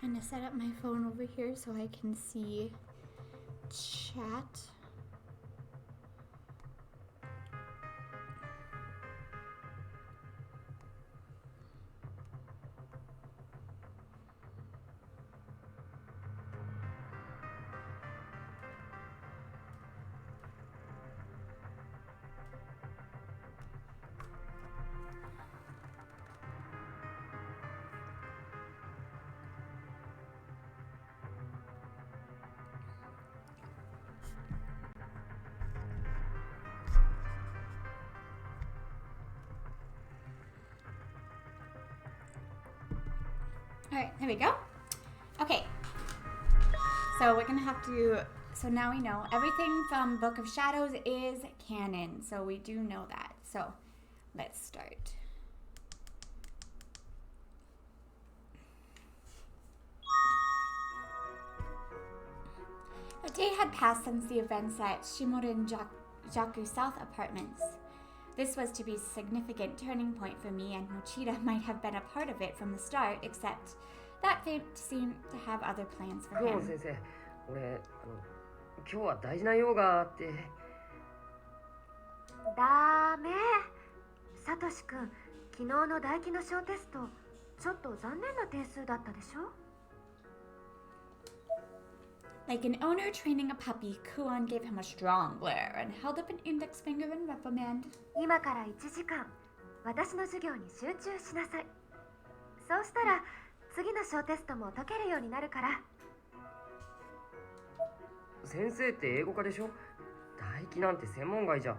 Trying to set up my phone over here so I can see chat. Alright, there we go. Okay. So we're gonna have to, so now we know everything from Book of Shadows is canon. So we do know that. So let's start. A day had passed since the events at Shimorin Jaku South Apartments. This was to be a significant turning point for me, and Mochida might have been a part of it from the start, except that fate seemed to have other plans for him. 先生、俺今日は大事な用があって。ダメ。サトシ君、昨日の大気の小テスト、ちょっと残念な点数だったでしょ? Like an owner training a puppy, Kuon gave him a strong glare and held up an index finger in reprimand. 今から1時間、私の授業に集中しなさい。そうしたら、次の小テストも解けるようになるから。先生って英語科でしょ？大気なんて専門外じゃ。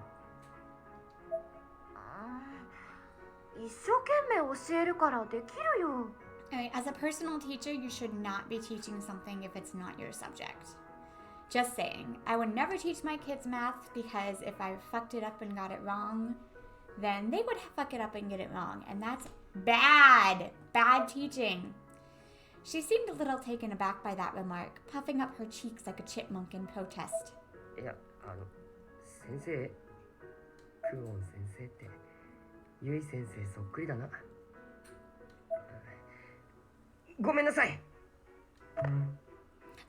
一生懸命教えるからできるよ。Alright, as a personal teacher, you should not be teaching something if it's not your subject. Just saying, I would never teach my kids math because if I fucked it up and got it wrong, then they would fuck it up and get it wrong. And that's bad. Bad teaching. She seemed a little taken aback by that remark, puffing up her cheeks like a chipmunk in protest. いや、先生、クオン先生って、ユイ先生そっくりだな。ごめんなさい。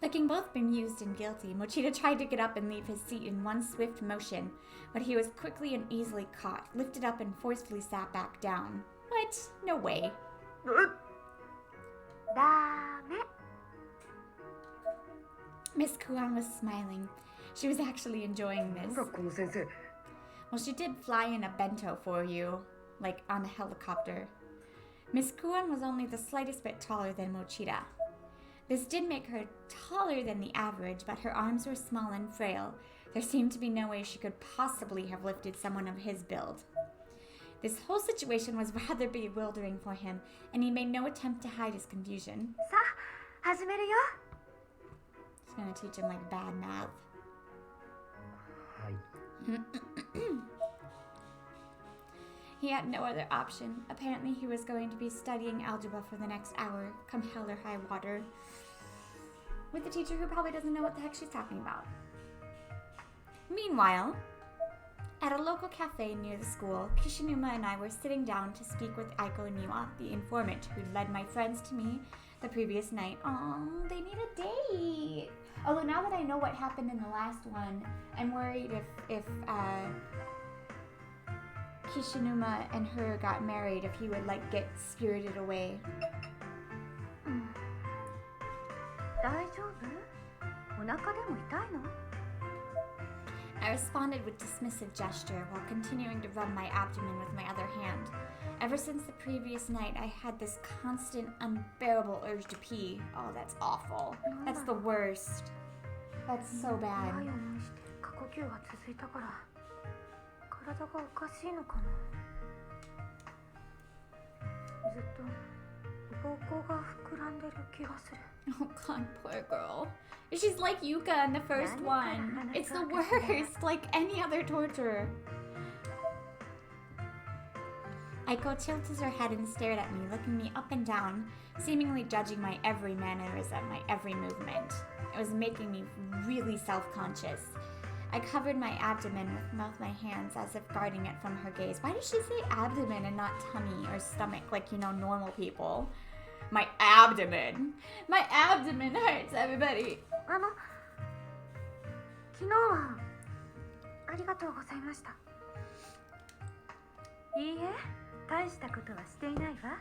Looking both bemused and guilty, Mochida tried to get up and leave his seat in one swift motion, but he was quickly and easily caught, lifted up and forcefully sat back down. What? No way. ダメ。 Miss Kuan was smiling. She was actually enjoying なん this. だこの先生。 Well, she did fly in a bento for you, like on a helicopter. Miss Kuan was only the slightest bit taller than Mochida. This did make her taller than the average, but her arms were small and frail. There seemed to be no way she could possibly have lifted someone of his build. This whole situation was rather bewildering for him, and he made no attempt to hide his confusion. さあ、始めるよ。 She's gonna teach him like bad math. はい。He had no other option. Apparently, he was going to be studying algebra for the next hour, come hell or high water, with a teacher who probably doesn't know what the heck she's talking about. Meanwhile, at a local cafe near the school, Kishinuma and I were sitting down to speak with Aiko Niwa, the informant who led my friends to me the previous night. Oh, they need a date. Although now that I know what happened in the last one, I'm worried if Kishinuma and her got married, if he would like get spirited away. 大丈夫？お腹でも痛いの？ I responded with dismissive gesture while continuing to rub my abdomen with my other hand. Ever since the previous night, I had this constant, unbearable urge to pee. Oh, that's awful. That's the worst. That's so 長 bad. い思いして過呼吸が続いたから体がおかしいのかな。ずっと膀胱が膨らんでる気がする。 Oh god, poor girl. She's like Yuka in the first one. It's the worst, like any other torture. Aiko tilted her head and stared at me, looking me up and down, seemingly judging my every mannerism, my every movement. It was making me really self-conscious. I covered my abdomen with both my hands as if guarding it from her gaze. Why did she say abdomen and not tummy or stomach like, you know, normal people? My abdomen. My abdomen hurts, everybody. 昨日はありがとうございました。いいえ、大したことはしていないわ。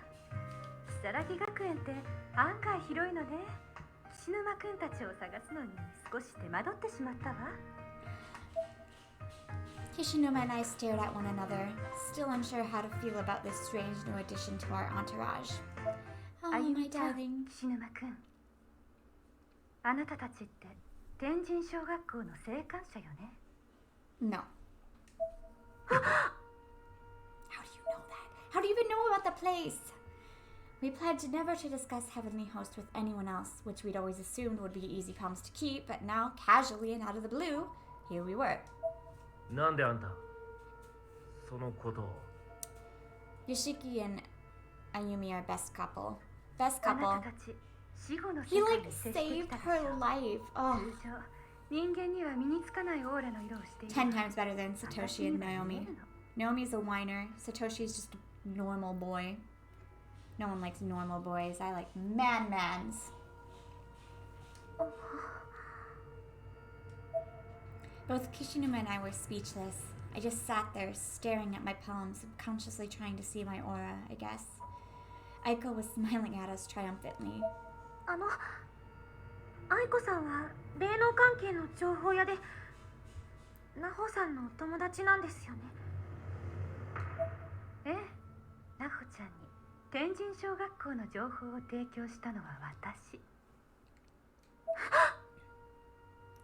如月学園って案外広いのね。岸沼くんたちを探すのに少し手間取ってしまったわ。Kishinuma and I stared at one another, still unsure how to feel about this strange new addition to our entourage. Oh, あゆ my みちゃん、 darling. 岸沼くん。あなたたちって天神小学校の生還者よね。No. How do you know that? How do you even know about the place? We pledged never to discuss Heavenly Host with anyone else, which we'd always assumed would be easy promise to keep, but now, casually and out of the blue, here we were. なんであんたそのことを。 Yoshiki and Ayumi are best couple. Best あな couple. たたち死後の He 世界 like に接してき saved たでし her ょ。 life. Oh, 通常人間には身につかないオーラの色をしている。 10 times better than 私 Satoshi に and は見え Naomi. るの。 Naomi's a whiner. Satoshi's just a normal boy. No one likes normal boys. I like man-mans. Both Kishinuma and I were speechless. I just sat there staring at my palms, subconsciously trying to see my aura, I guess. Aiko was smiling at us triumphantly. 愛子さんは霊能関係の情報屋でナホさんのお友達なんですよね。ええ、ナホちゃんに天神小学校の情報を提供したのは私。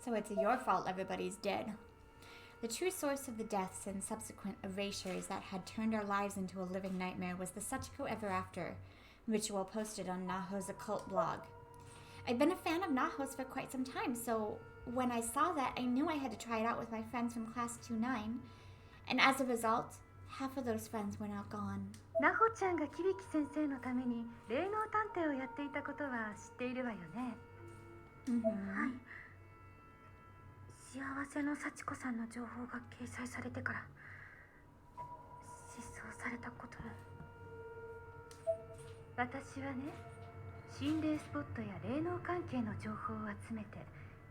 So it's your fault everybody's dead. The true source of the deaths and subsequent erasures that had turned our lives into a living nightmare was the Sachiko Ever After ritual posted on Naho's occult blog. I've been a fan of Naho's for quite some time, so when I saw that, I knew I had to try it out with my friends from class 2-9. And as a result, half of those friends were now gone. ナホちゃんがキビキ先生のために霊能探偵をやっていたことは知っているわよね。 Mm-hmm. はい。幸せの幸子さんの情報が掲載されてから失踪されたことも。私はね、心霊スポットや霊能関係の情報を集めて、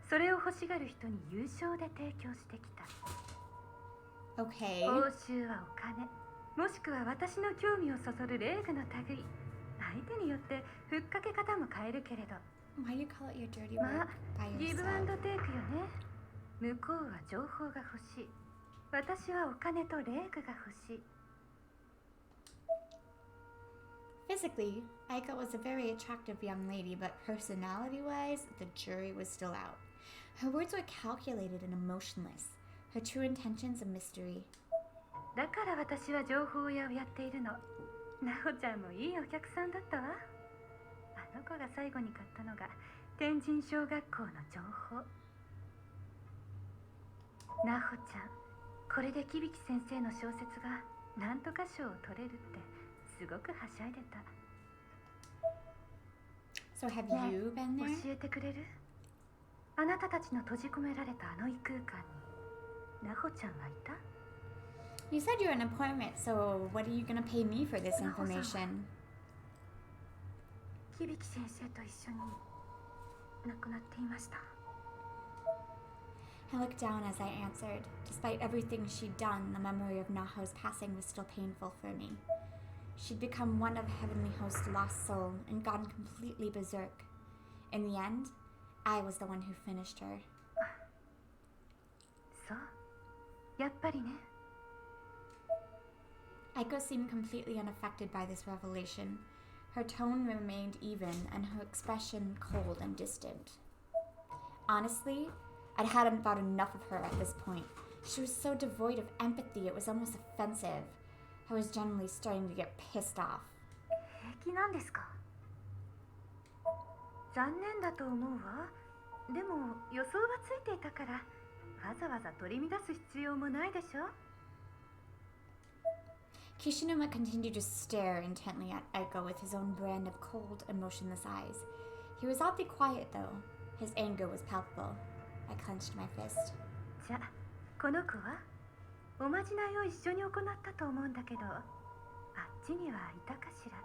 それを欲しがる人に有償で提供してきた。 Okay. 報酬はお金、もしくは私の興味をそそる霊具の類。相手によってふっかけ方も変えるけれど。 Why do you call it your dirty ま word あ、 by ギブア yourself? ンドテイクよね。向こうは情報が欲しい。私はお金と霊具が欲しい。 Physically, Aika was a very attractive young lady, but personality-wise, the jury was still out. Her words were calculated and emotionless. Her true intentions a mystery. だから私は情報屋をやっているの。ナホちゃんもいいお客さんだったわ。あの子が最後に買ったのが天神小学校の情報。ナホちゃん、これで響先生の小説がなんとか賞を取れるってすごくはしゃいでた。 So have ね you been え、 there? 教えてくれる？あなたたちの閉じ込められたあの異空間にナホちゃんはいた？ You said you're an informant, so what are you gonna pay me for this information? 響先生と一緒に亡くなっていました。 I looked down as I answered. Despite everything she'd done, the memory of Naho's passing was still painful for me. She'd become one of Heavenly Host's lost soul and gone completely berserk. In the end, I was the one who finished her. そう、やっぱりね。 Aiko seemed completely unaffected by this revelation. Her tone remained even and her expression cold and distant. Honestly, I'd had about enough of her at this point. She was so devoid of empathy, it was almost offensive. I was generally starting to get pissed off. 平気なんですか？残念だと思うわ。でも予想はついていたから、わざわざ取り乱す必要もないでしょ。 Kishinuma continued to stare intently at Aiko with his own brand of cold, emotionless eyes. He was oddly quiet, though. His anger was palpable. I clenched my fist. じゃあ、この子はおまじないを一緒に行ったと思うんだけど、あっちにはいたかしら。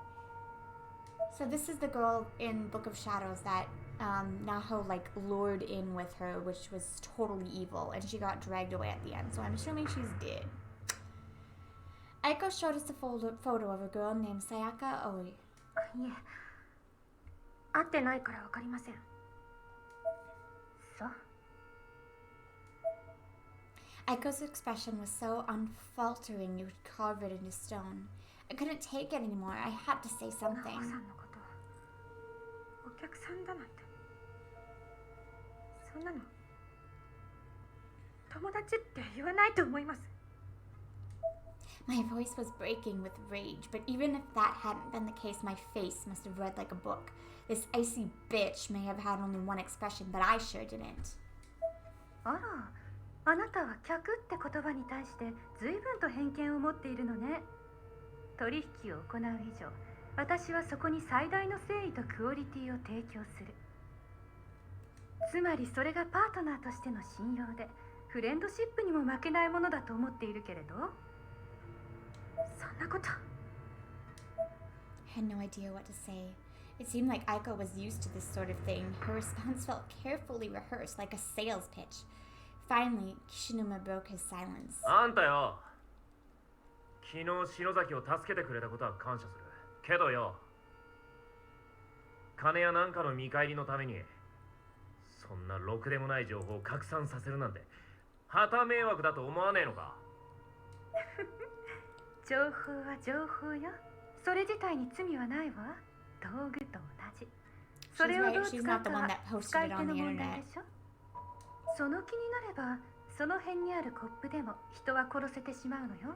So this is the girl in Book of Shadows that Naho like lured in with her, which was totally evil, and she got dragged away at the end. So I'm assuming she's dead. Aiko showed us a photo of a girl named Sayaka Oi. いえ、会ってないからわかりません。そう。 Aiko's expression was so unfaltering you would carve it into stone. I couldn't take it anymore. I had to say ナホ something. さんのことお客さんだなんてそんなの友達って言わないと思います。 My voice was breaking with rage, but even if that hadn't been the case, my face must have read like a book. This icy bitch may have had only one expression, but I sure didn't. あら、あなたは客って言葉に対して随分と偏見を持っているのね。取引を行う以上、私はそこに最大の誠意とクオリティを提供する。つまりそれがパートナーとしての信用で、フレンドシップにも負けないものだと思っているけれど、そんなこと。 I had no idea what to say. It seemed like Aiko was used to this sort of thing. Her response felt carefully rehearsed, like a sales pitch. Finally, Kishinuma broke his silence. あんたよ、昨日篠崎を助けてくれたことは感謝する。けどよ、金やなんかの見返りのためにそんなろくでもない情報を拡散させるなんて旗迷惑だと思わねえのか。情報は情報よ。それ自体に罪はないわ。道具と同じ。それをどう使うかは使い手の問題でしょ。その気になれば、その辺にあるコップでも人は殺せてしまうのよ。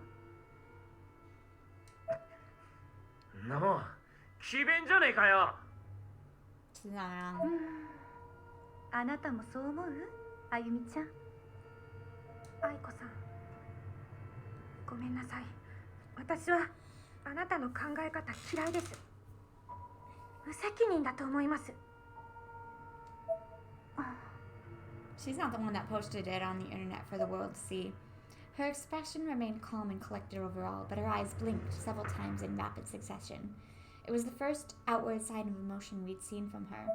なもん、詭弁じゃねえかよ。あなたもそう思う？あゆみちゃん。愛子さん、ごめんなさい。私はあなたの考え方嫌いです。無責任だと思います。 She's not the one that posted it on the internet for the world to see. Her expression remained calm and collected overall, but her eyes blinked several times in rapid succession. It was the first outward sign of emotion we'd seen from her.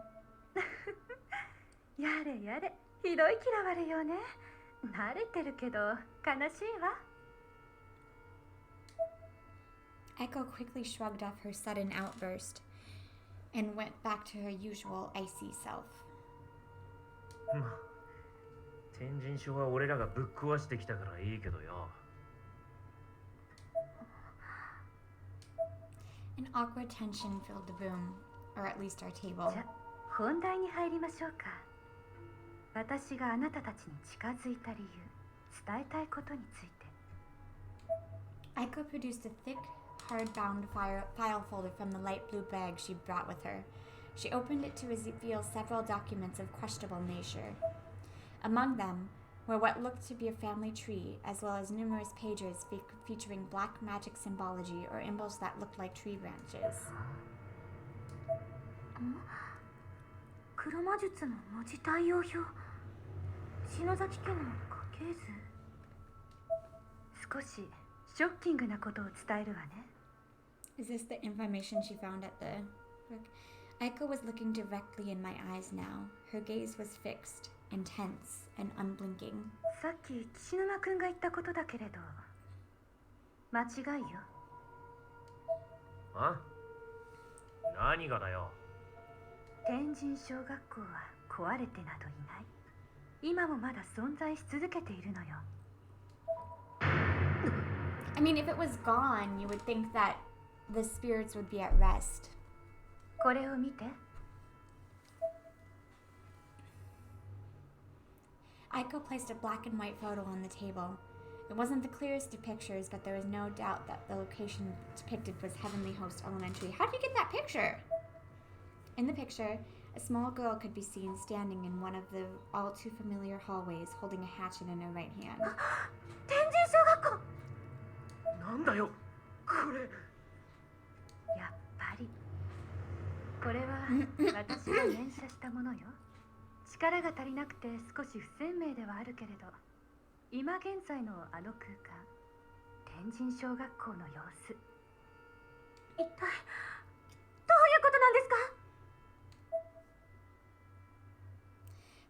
やれやれ、ひどい嫌われよね。慣れてるけど悲しいわ。 Echo quickly shrugged off her sudden outburst and went back to her usual icy self. まあ、天神書は俺らがぶっ壊してきたからいいけどよ。An awkward tension filled the room, or at least our table. じゃ、本題に入りましょうか。私があなたたちに近づいた理由、伝えたいことについて。 Aiko produced a thick, hard-bound file folder from the light blue bag she brought with her. She opened it to reveal several documents of questionable nature. Among them were what looked to be a family tree, as well as numerous pages featuring black magic symbology or symbols that looked like tree branches. 黒魔術の文字対応表。篠崎家の家系図。少しショッキングなことを伝えるわね。 Is this the information she found at the book? Aiko was looking directly in my eyes now. Her gaze was fixed, intense, and unblinking. さっき岸沼くんが言ったことだけれど、間違いよ。あ？何がだよ。天神小学校は壊れてなどいない。今もまだ存在し続けているのよ。I mean, if it was gone, you would think that the spirits would be at rest. これを見て。 Aiko placed a black and white photo on the table. It wasn't the clearest of pictures, but there was no doubt that the location depicted was Heavenly Host Elementary. How did you get that picture? In the picture, a small girl could be seen standing in one of the all too familiar hallways, holding a hatchet in her right hand. 天神小学校。なんだよ、これ。やっぱり。これは私が連写したものよ。力が足りなくて少し不鮮明ではあるけれど、今現在のあの空間、天神小学校の様子。一体どういうことなんですか？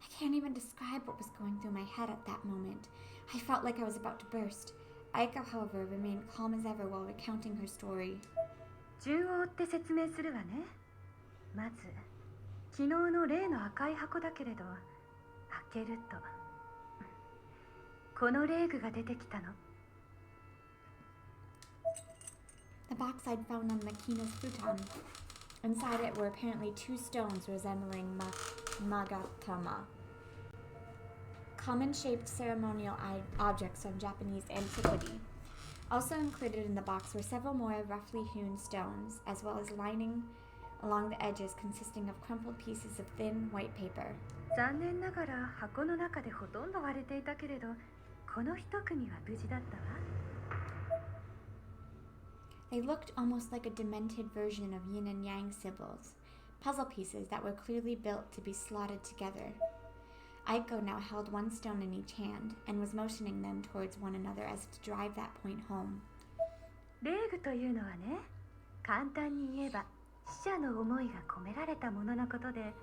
I can't even describe what was going through my head at that moment. I felt like I was about to burst. Aiko, however, remained calm as ever while recounting her story. 順を追って説明するわね。まず昨日の例の赤い箱だけれど、開けるとこのレーグが出てきたの。 The box I'd found on Makina's futon. Inside it were apparently 2 stones resembling magatama, common-shaped ceremonial objects from Japanese antiquity. Also included in the box were several more roughly hewn stones, as well as lining along the edges consisting of crumpled pieces of thin white paper. 残念ながら箱の中でほとんど割れていたけれど、この一組は無事だったわ。 They looked almost like a demented version of yin and yang symbols, puzzle pieces that were clearly built to be slotted together. Aiko now held 1 stone in each hand and was motioning them towards one another as if to drive that point home. レーグというのはね、簡単に言えば死者の思いが込められたもののことで、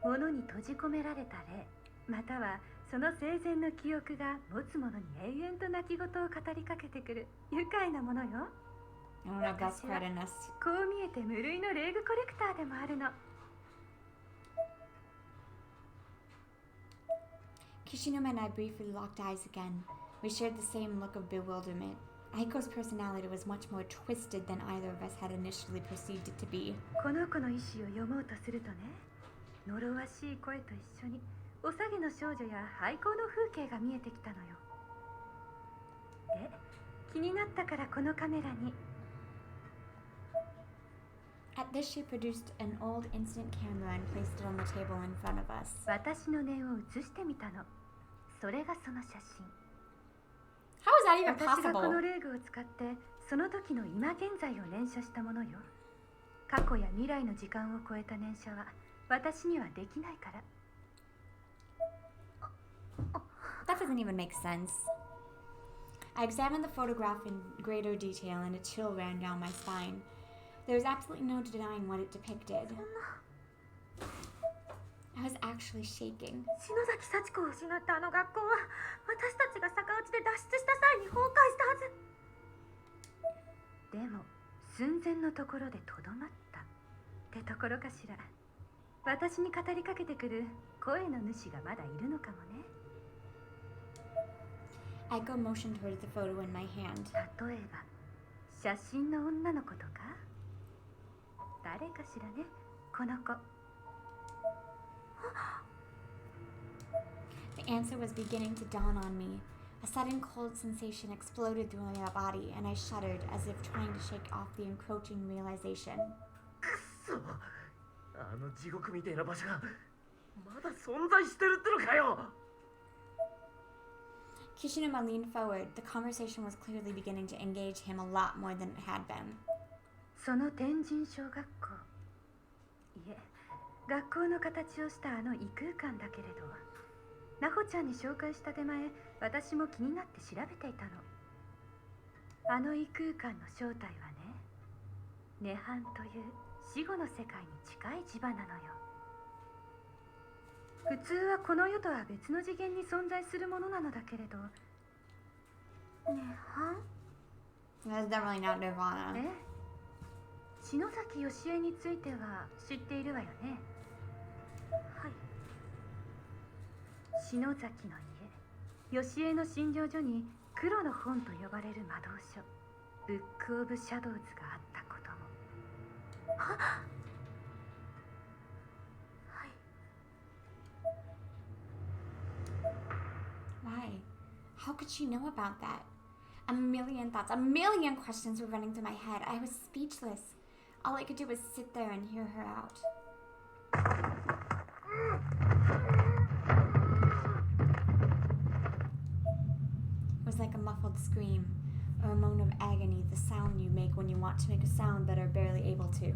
物に閉じ込められた霊、またはその生前の記憶が持つ者に永遠と泣き言を語りかけてくる愉快なものよ。 I don't know if that's quite enough. こう見えて無類のレーグコレクターでもあるの。 Kishinuma and I briefly locked eyes again. We shared the same look of bewilderment. Aiko's personality was much more twisted than either of us had initially perceived it to be. この子の意志を読もうとするとね、呪わしい声と一緒におさげの少女や廃校の風景が見えてきたのよ。で、気になったからこのカメラに。 At this, she produced an old instant camera and placed it on the table in front of us. 私の念を映してみたの。それがその写真。 How is that even 私がこ possible? のレーグを使ってその時の今現在を念写したものよ。過去や未来の時間を超えた念写は私にはできないから。 That doesn't even make sense. I examined the photograph in greater detail and a chill ran down my spine. There was absolutely no denying what it depicted. I was actually shaking. 篠崎幸子を失ったあの学校は私たちが逆落ちで脱出した際に崩壊したはず。でも寸前のところでとどまったってところかしら。私に語りかけてくる声の主がまだいるのかもね。 Aiko motioned towards the photo in my hand. 例えば写真の女の子とか誰かしらね、この子。 The answer was beginning to dawn on me. A sudden cold sensation exploded through my body, and I shuddered as if trying to shake off the encroaching realization. くそ、あの地獄みたいな場所がまだ存在してるってのかよ。 Kishinuma leaned forward. The conversation was clearly beginning to engage him a lot more than it had been. その天神小学校、いえ、学校の形をしたあの異空間だけれど、なほちゃんに紹介した手前、私も気になって調べていたの。あの異空間の正体はね、涅槃という死後の世界に近い磁場なのよ。普通はこの世とは別の次元に存在するものなのだけれど、涅槃？ That's definitely not Nirvana. ええ、篠崎よしえについては知っているわよね。はい。篠崎の家、よしえの診療所に黒の本と呼ばれる魔導書、ブック・オブ・シャドウズがあったことも。はっ、はい。 Why? How could she know about that? A million thoughts, a million questions were running through my head. I was speechless. All I could do was sit there and hear her out. It was like a muffled scream, or a moan of agony, the sound you make when you want to make a sound but are barely able to.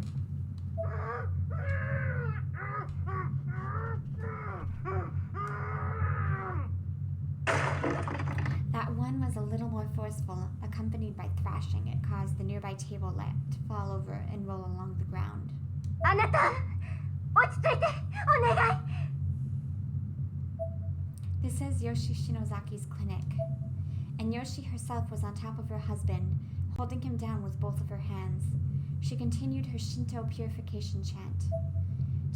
That one was a little more more forceful, accompanied by thrashing. It caused the nearby table lamp to fall over and roll along the ground. あなた、落ち着いて、お願い。 This is Yoshi Shinozaki's clinic, and Yoshi herself was on top of her husband, holding him down with both of her hands. She continued her Shinto purification chant.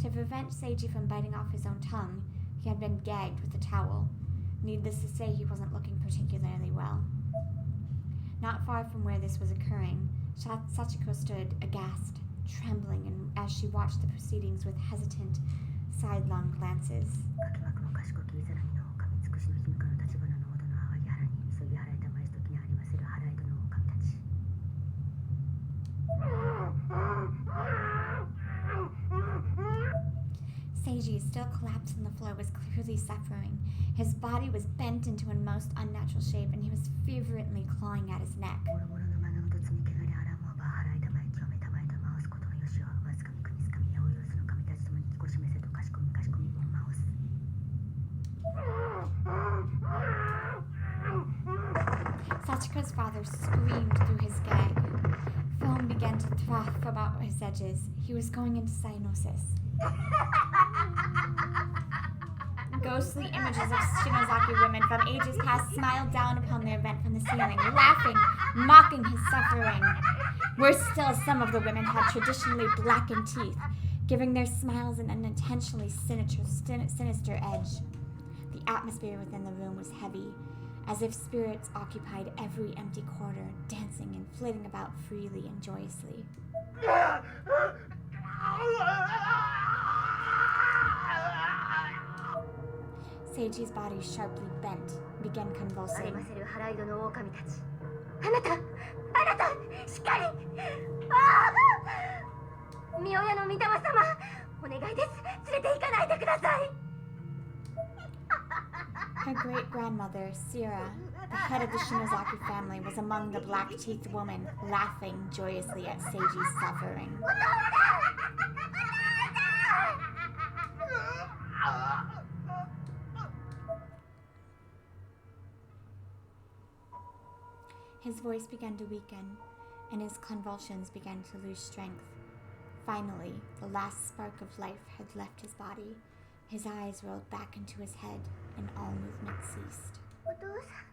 To prevent Seiji from biting off his own tongue, he had been gagged with a towel. Needless to say, he wasn't looking particularly well. Not far from where this was occurring, Sachiko stood aghast, trembling, and as she watched the proceedings with hesitant, sidelong glances. かきまくも賢きいざらみの狼尽くしの姫から立花のほどの淡い腹に急ぎ払いたまえしときにありまする払いとの狼たち。 Seiji, still collapsed on the floor, was clearly suffering. His body was bent into a most unnatural shape, and he was fervently clawing at his neck. もろもろの間のうとつみけがりあらもば払いたまえ清めたまえと回すことのよしはわずかみくみすかみやおよすの神たちともにきこしめせとかしこみかしこみを回す。 Sachiko's father screamed through his gag. Foam began to froth about his edges. He was going into cyanosis. Ghostly images of Shinozaki women from ages past smiled down upon the event from the ceiling, laughing, mocking his suffering. Worse still, some of the women had traditionally blackened teeth, giving their smiles an unintentionally sinister edge. The atmosphere within the room was heavy, as if spirits occupied every empty corner, dancing and flitting about freely and joyously. Seiji's body sharply bent, began あり convulsing. ませる払い戸の狼たち。あなたしっかり。ああ、御親の御霊様、お願いです。連れて行かないでください。 Her great-grandmother, Sira, the head of the Shinozaki family, was among the black-teethed women, laughing joyously at Seiji's suffering. His voice began to weaken, and his convulsions began to lose strength. Finally, the last spark of life had left his body. His eyes rolled back into his head, and all movement ceased. お父さん、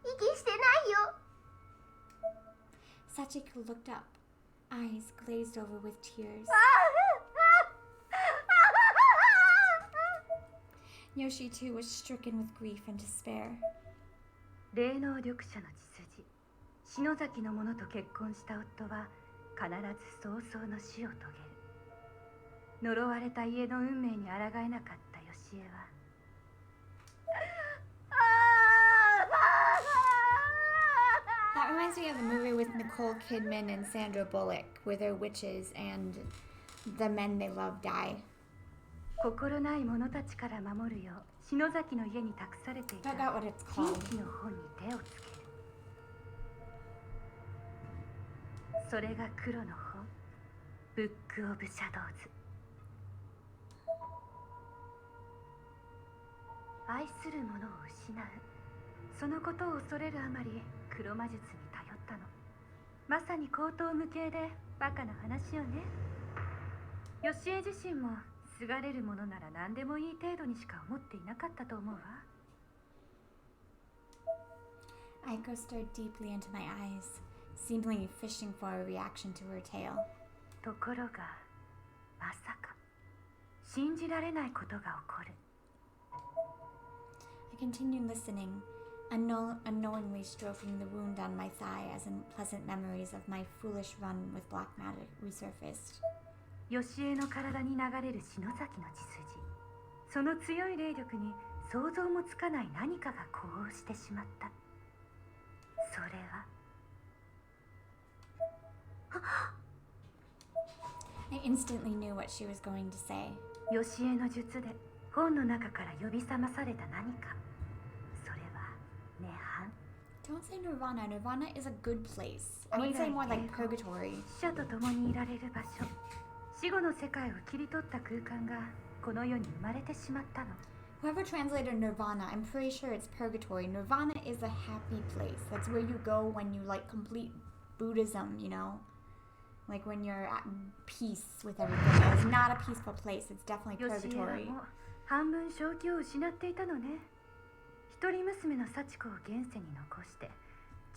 息してないよ。 Sachiko looked up, eyes glazed over with tears. Yoshi too was stricken with grief and despair. 霊能力者の血筋、篠崎の者と結婚した夫は必ず早々の死を遂げる。呪われた家の運命に抗えなかった義恵は。That reminds me of the movie with Nicole Kidman and Sandra Bullock, where they're witches and the men they love die. 心ない者たちから守るよう篠崎の家に託されていた Forgot what it's 禁 called. 忌の本に手をつける。それが黒の本、ブック・オブ・シャドウズ。愛する者を失う、そのことを恐れるあまり黒魔術に頼ったの。まさに荒唐無稽でバカな話よね。義恵自身もすがれるものなら何でもいい程度にしか思っていなかったと思うわ。 Aiko stared deeply into my eyes, seemingly fishing for a reaction to her tale. ところがまさか信じられないことが起こる。 I continued listening, unknowingly stroking the wound on my thigh as unpleasant memories of my foolish run with black matter resurfaced. 義恵の体に流れる篠崎の血筋、その強い霊力に想像もつかない何かが呼応してしまった。それは I instantly knew what she was going to say. 義恵の術で本の中から呼び覚まされた何か。それは涅槃。 Don't say Nirvana. Nirvana is a good place. I would say more like purgatory. 死者と共にいられる場所、死後の世界を切り取った空間がこの世に生まれてしまったの。Whoever translated nirvana, I'm pretty sure it's purgatory. Nirvana is a happy place. That's where you go when you like complete Buddhism, you know? Like when you're at peace with everything. It's not a peaceful place. It's definitely ヨシエは purgatory. もう半分正気を失っていたのね。一人娘の幸子を現世に残して、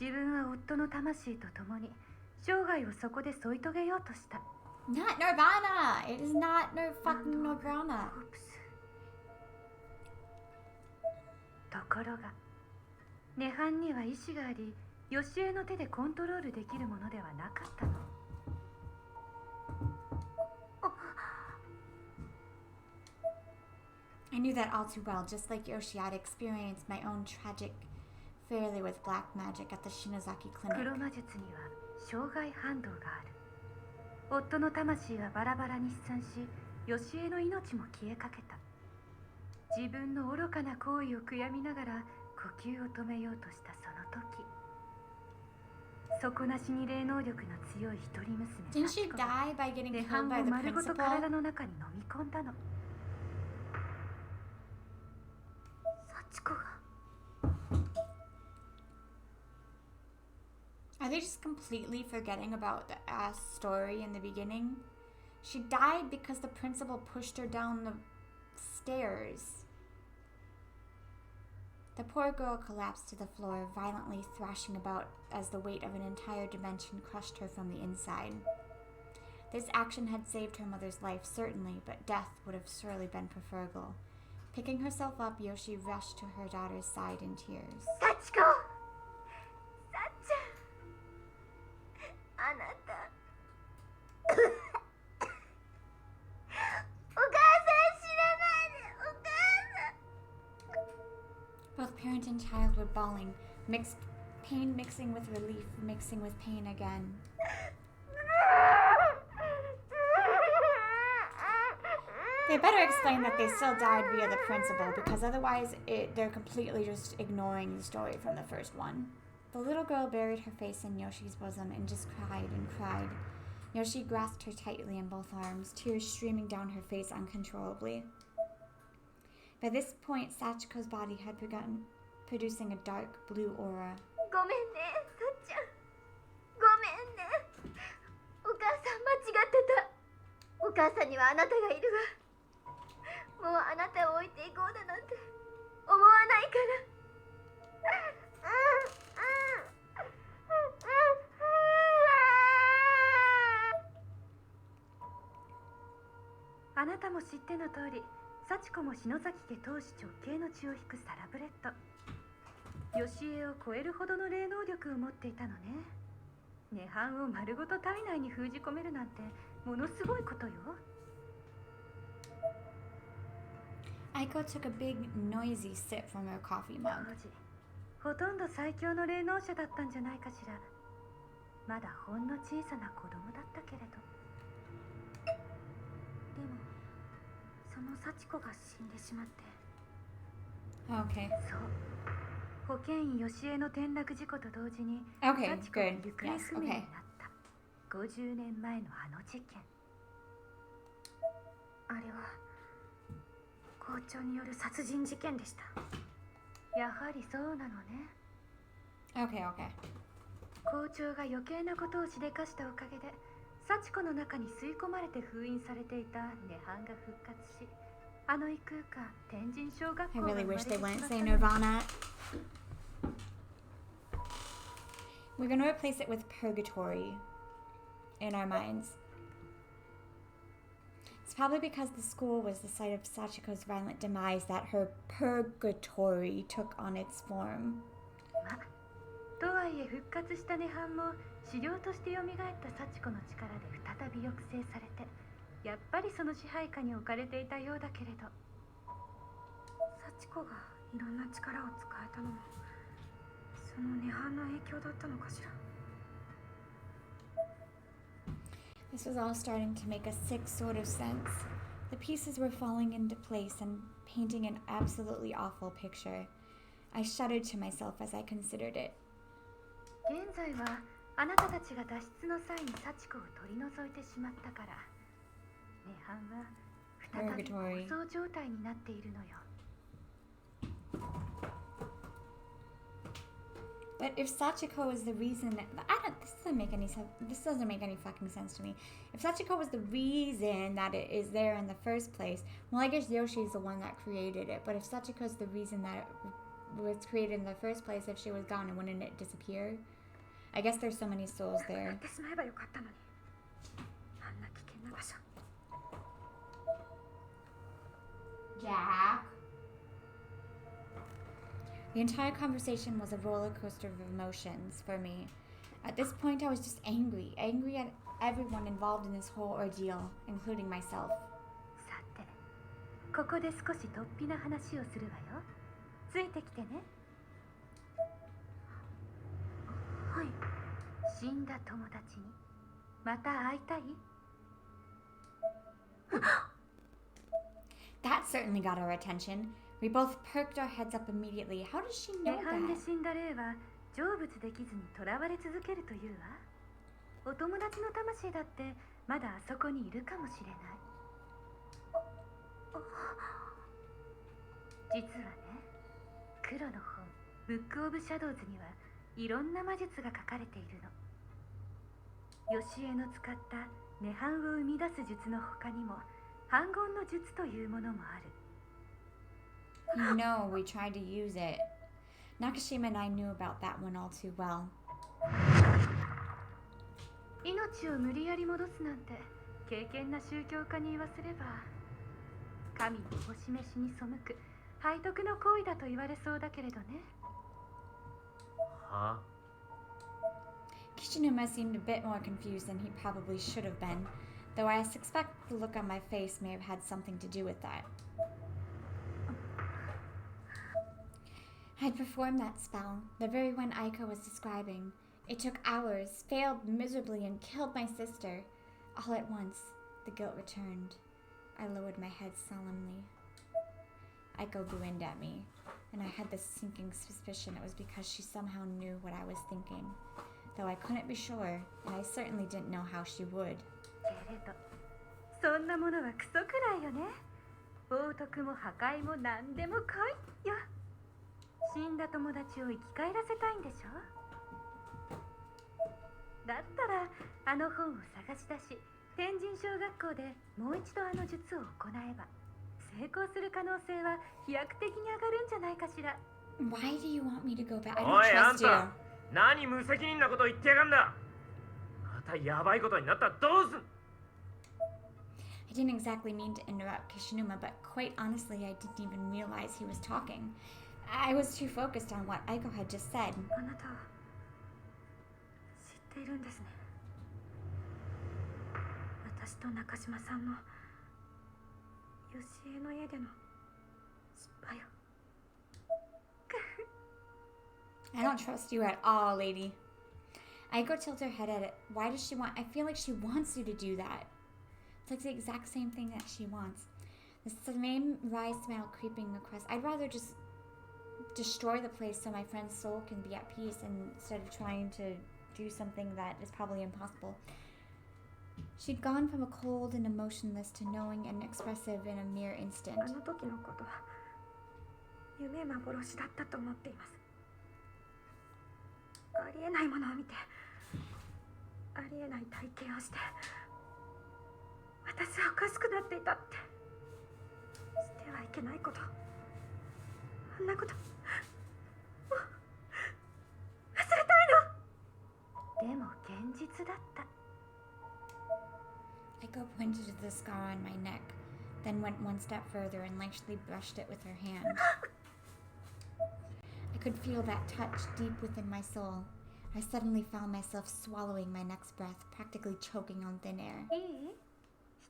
自分は夫の魂と共に生涯をそこで添い遂げようとした。 Not nirvana! It is not fucking nirvana. ところが、涅槃には意志があり、ヨシエの手でコントロールできるものではなかったの。I knew that all too well, just like Yoshi, I'd experienced my own tragic fairly with black magic at the Shinozaki 黒 clinic. 魔術には障害反動がある。夫の魂はバラバラに飛散し、ヨシエの命も消えかけた。自分の愚かな行為を悔やみながら呼吸を止めようとしたその時、底なしに霊能力の強い一人娘 Didn't 幸 she 子が die by getting 涅 killed 槃 by を the 丸ごと principal? 体の中に飲み込んだの。幸子が Are they just completely forgetting about the ass story in the beginning? She died because the principal pushed her down the stairs. The poor girl collapsed to the floor, violently thrashing about as the weight of an entire dimension crushed her from the inside. This action had saved her mother's life, certainly, but death would have surely been preferable. Picking herself up, Yoshi rushed to her daughter's side in tears. 幸子、さっちゃん、あなたお母さん知らないで、お母さん。 Both parent and child were bawling, mixed pain mixing with relief, mixing with pain again. They better explain that they still died via the principal, because otherwise they're completely just ignoring the story from the first one. The little girl buried her face in Yoshi's bosom and just cried and cried. Yoshi grasped her tightly in both arms, tears streaming down her face uncontrollably. By this point, Sachiko's body had begun producing a dark blue aura. ごめんね、さっちゃん。ごめんね。お母さん間違ってた。お母さんにはあなたがいるわ。もうあなたを置いていこうだなんて思わないから。あなたも知っての通り、幸子も篠崎家当主直系の血を引くサラブレッド。ヨシエを超えるほどの霊能力を持っていたのね。涅槃を丸ごと体内に封じ込めるなんてものすごいことよ。Aiko took a big, noisy sip from her coffee 当 mug. 時、ほとんど最強の霊能者だったんじゃないかしら。まだほんの小さな子供だったけれど。でも、その幸子が死んでしまって。 Okay. そう。保健医ヨシエの転落事故と同時に、 Okay, 幸子が good. 行方 Yes, 不明に okay. なった。50年前のあの事件。あれは校長による殺人事件でした。やはりそうなのね。 Okay, okay. 校長が余計なことをしでかしたおかげで、幸子の中に吸い込まれて封印されていた涅槃が復活し、あの異空間天神小学 I 校が really 生まれ wish て they しまっ wouldn't た say の。 Nirvana. We're gonna replace it with purgatory in our minds. It's probably because the school was the site of Sachiko's violent demise that her purgatory took on its form. ま、とはいえ復活した涅槃も資料として蘇った幸子の力で再び抑制されて、やっぱりその支配下に置かれていたようだけれど。幸子がいろんな力を使えたのも、その涅槃の影響だったのかしら。 This was all starting to make a sick sort of sense. The pieces were falling into place and painting an absolutely awful picture. I shuddered to myself as I considered it. 現在はあなたたちが脱出の際に幸子を取り除いてしまったから、涅槃は再び Purgatory. 構想状態になっているのよ。But if Sachiko is the reason, this doesn't make any sense. This doesn't make any fucking sense to me. If Sachiko was the reason that it is there in the first place, well, I guess Yoshi is the one that created it. But if Sachiko is the reason that it was created in the first place, if she was gone, and wouldn't it disappear? I guess there's so many souls なくな there. ってしまえばよかったのに。あんな危険な場所。 Jack. The entire conversation was a roller coaster of emotions for me. At this point, I was just angry at everyone involved in this whole ordeal, including myself. さて、ここで少し突飛な話をするわよ。ついてきてね。はい。死んだ友達にまた会いたい？ That certainly got our attention. We both perked our heads up immediately. How does she 涅 know 槃で that? 死んだ霊は成仏できずに囚われ続けるというわ。お友達の魂だってまだあそこにいるかもしれない。実はね、黒の本ブック・オブ・シャドウズにはいろんな魔術が書かれているの。ヨシエの使った涅槃を生み出す術の他にも反言の術というものもある。 You know, we tried to use it. Nakashima and I knew about that one all too well. 命を無理やり戻すなんて敬虔な宗教家に言わせれば神のお示しに背く背徳の行為だと言われそうだけれどね。は？ Kishinuma seemed a bit more confused than he probably should have been, though I suspect the look on my face may have had something to do with that. I'd performed that spell, the very one Aiko was describing. It took hours, failed miserably, and killed my sister. All at once, the guilt returned. I lowered my head solemnly. Aiko grinned at me, and I had this sinking suspicion it was because she somehow knew what I was thinking. Though I couldn't be sure, and I certainly didn't know how she would. けれどそんなものはクソくらいよね。冒涜も破壊も何でも来いよ。死んだ友達を生き返らせたいんでしょ。だったらあの本を探し出し天神小学校でもう一度あの術を行えば成功する可能性は飛躍的に上がるんじゃないかしら。 Why do you want me to go back? I お don't い、あん trust you. た何無責任なこと言ってやがんだ。またやばいことになったらどうすん。 I didn't exactly mean to interrupt Kishinuma, but quite honestly, I didn't even realize he was talking. I was too focused on what Aiko had just said. あなた知っているんですね。私と中島さんのヨシエの家での失敗を。 I don't trust you at all, lady. Aiko tilted her head at it. Why does she want? I feel like she wants you to do that. It's like the exact same thing that she wants. The same wry smile creeping across. I'd rather just destroy the place so my friend's soul can be at peace instead of trying to do something that is probably impossible. She'd gone from a cold and emotionless to knowing and expressive in a mere instant. あの時のことは夢幻だったと思っています。ありえないものを見てありえない体験をして私はおかしくなっていたってしてはいけないことあんなこともう忘れたいの。でも現実だった。 Aiko pointed to the scar on my neck, then went one step further and lightly brushed it with her hand. I could feel that touch deep within my soul. I suddenly found myself swallowing my next breath, practically choking on thin air. いい？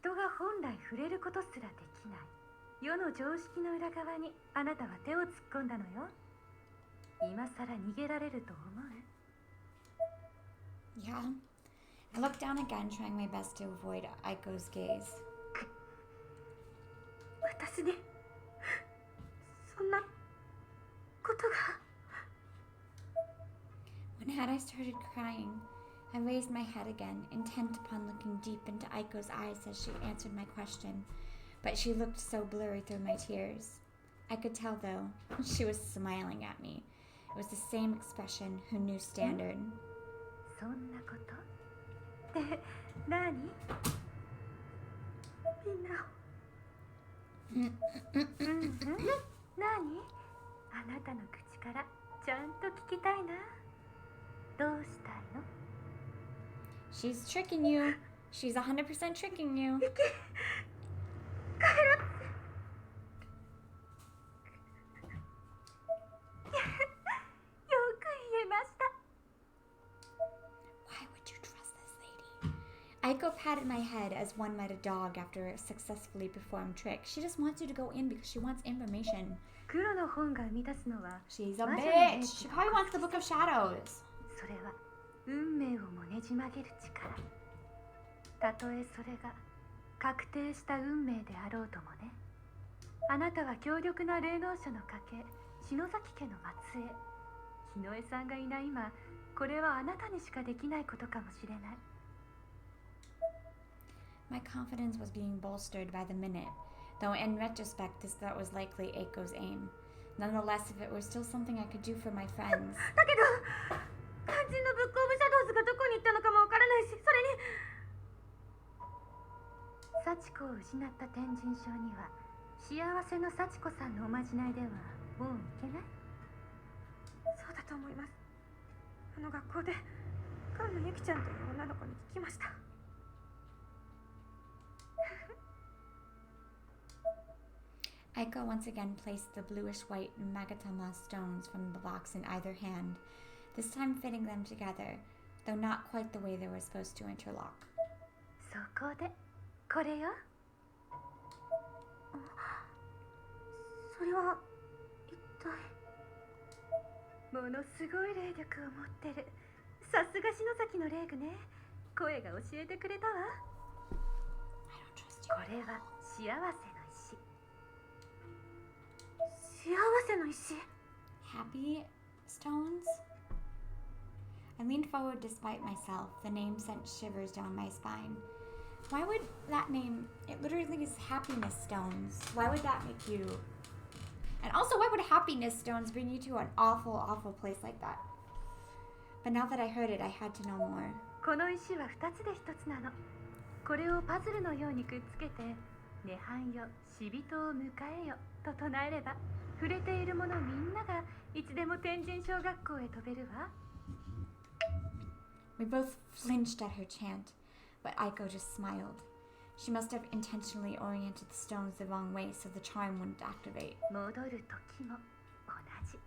人が本来触れることすらできない世の常識の裏側にあなたは手を突っ込んだのよ。今さら逃げられると思う？ Yeah. I looked down again, trying my best to avoid Aiko's gaze. 私にそんなことが。 When had I started crying? I raised my head again, intent upon looking deep into Aiko's eyes as she answered my question, but she looked so blurry through my tears. I could tell, though, she was smiling at me. It was the same expression, her new standard. そんなことで何？みんな何？あなたの口からちゃんと聞きたいな。どうしたいの？ She's tricking you. She's 100% tricking you. よく言えました。 Why would you trust this lady? Aiko patted my head as one might a dog after a successfully performed trick. She just wants you to go in because she wants information. 黒の本が生み出すのは She's a 魔女の bitch. 霊 She 気 probably wants the Book of Shadows. それは運命をもねじ曲げる力。たとえそれが確定した運命であろうともね。あなたは強力な霊能者の家系篠崎家の末裔。日野江さんがいない今、これはあなたにしかできないことかもしれない。 My confidence was being bolstered by the minute, though in retrospect this thought was likely Aiko's aim. Nonetheless, if it were still something I could do for my friends. だけど肝心のブックオブシャドウズがどこに行ったのかもわからないし、それに幸子を失った天神賞には幸せの幸子さんのおまじないではもういけない。そうだと思います。あの学校で菅野由紀ちゃんという女の子に聞きました。Aiko once again placed the bluish-white Magatama stones from the box in either hand, this time fitting them together, though not quite the way they were supposed to interlock. そこでこれよ。それは一体。ものすごい霊力を持ってる。さすが篠崎の霊具ね。声が教えてくれたわ。 I don't trust you. これは幸せの石。幸せの石。 Happy stones? I leaned forward despite myself. The name sent shivers down my spine. Why would that name, it literally is happiness stones. Why would that make you? And also, why would happiness stones bring you to an awful, awful place like that? But now that I heard it, I had to know more. この石は2つで1つなの。これをパズルのようにくっつけて「涅槃よ死人を迎えよ」と唱えれば触れている者みんながいつでも天神小学校へ飛べるわ。 We both flinched at her chant, but Aiko just smiled. She must have intentionally oriented the stones the wrong way so the charm wouldn't activate. 戻る時も同じ。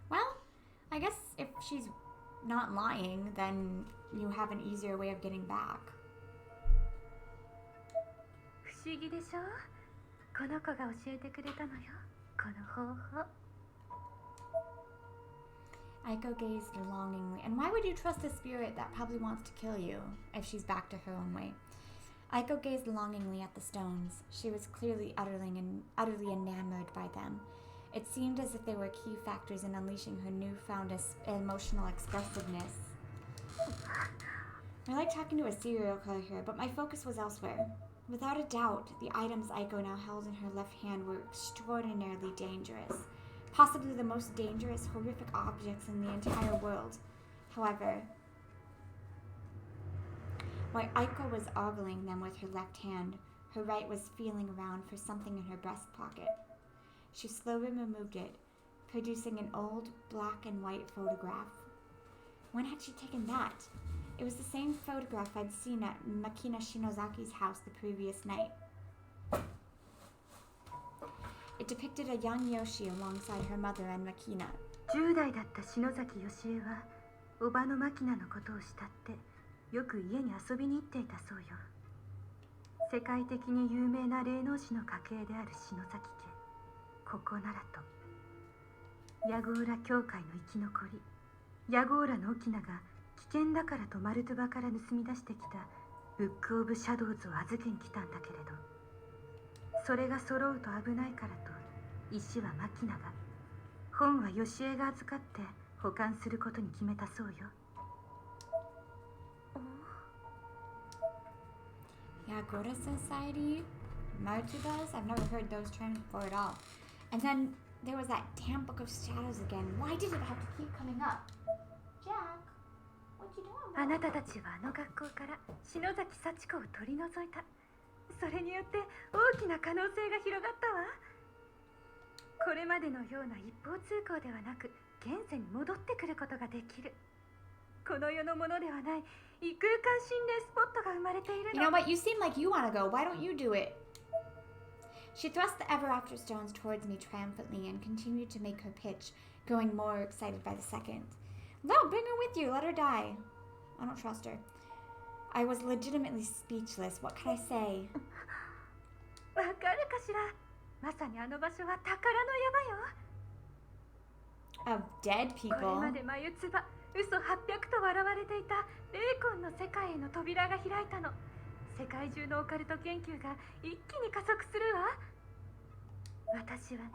Well, I guess if she's not lying, then you have an easier way of getting back. 不思議でしょ。この子が教えてくれたのよ、この方法。 Aiko gazed longingly. And why would you trust a spirit that probably wants to kill you if she's back to her own way? Aiko gazed longingly at the stones. She was clearly utterly enamored by them. It seemed as if they were key factors in unleashing her newfound emotional expressiveness. I like talking to a serial killer here, but my focus was elsewhere. Without a doubt, the items Aiko now held in her left hand were extraordinarily dangerous. Possibly the most dangerous, horrific objects in the entire world. However, while Aiko was ogling them with her left hand, her right was feeling around for something in her breast pocket. She slowly removed it, producing an old black and white photograph. When had she taken that? It was the same photograph I'd seen at Makina Shinozaki's house the previous night. It depicted a young Yoshi alongside her mother and Makina. 10代だった篠崎義恵はおばの牧野のことを慕ってよく家に遊びに行っていたそうよ。世界的に有名な霊能師の家系である篠崎家。ここならとヤゴーラ教会の生き残りヤゴーラの沖縄が危険だからとマルトゥバから盗み出してきたブック・オブ・シャドウズを預けに来たんだけれど、それが揃うと危ないからと石は牧野が、本は義恵が預かって保管することに決めたそうよ。Yagura Society? Martubas? I've never heard those terms before at all. And then there was that damn book of shadows again. Why did it have to keep coming up? Jack, what you doing? あなたたちはあの学校から篠崎幸子を取り除いた。それによって大きな可能性が広がったわ。これまでのような一方通行ではなく、現世に戻ってくることができる。この世のものではない異空間心霊スポットが生まれているの。 You know what? You seem like you want to go. Why don't you do it? She thrust the ever after stones towards me triumphantly and continued to make her pitch, growing more excited by the second. No, bring her with you. Let her die. I don't trust her. I was legitimately speechless. What could I say? わかるかしら。まさにあの場所は宝の山よ。 Of dead これ people. まで眉唾、嘘800と笑われていた霊魂の世界への扉が開いたの。世界中のオカルト研究が一気に加速するわ。私はね、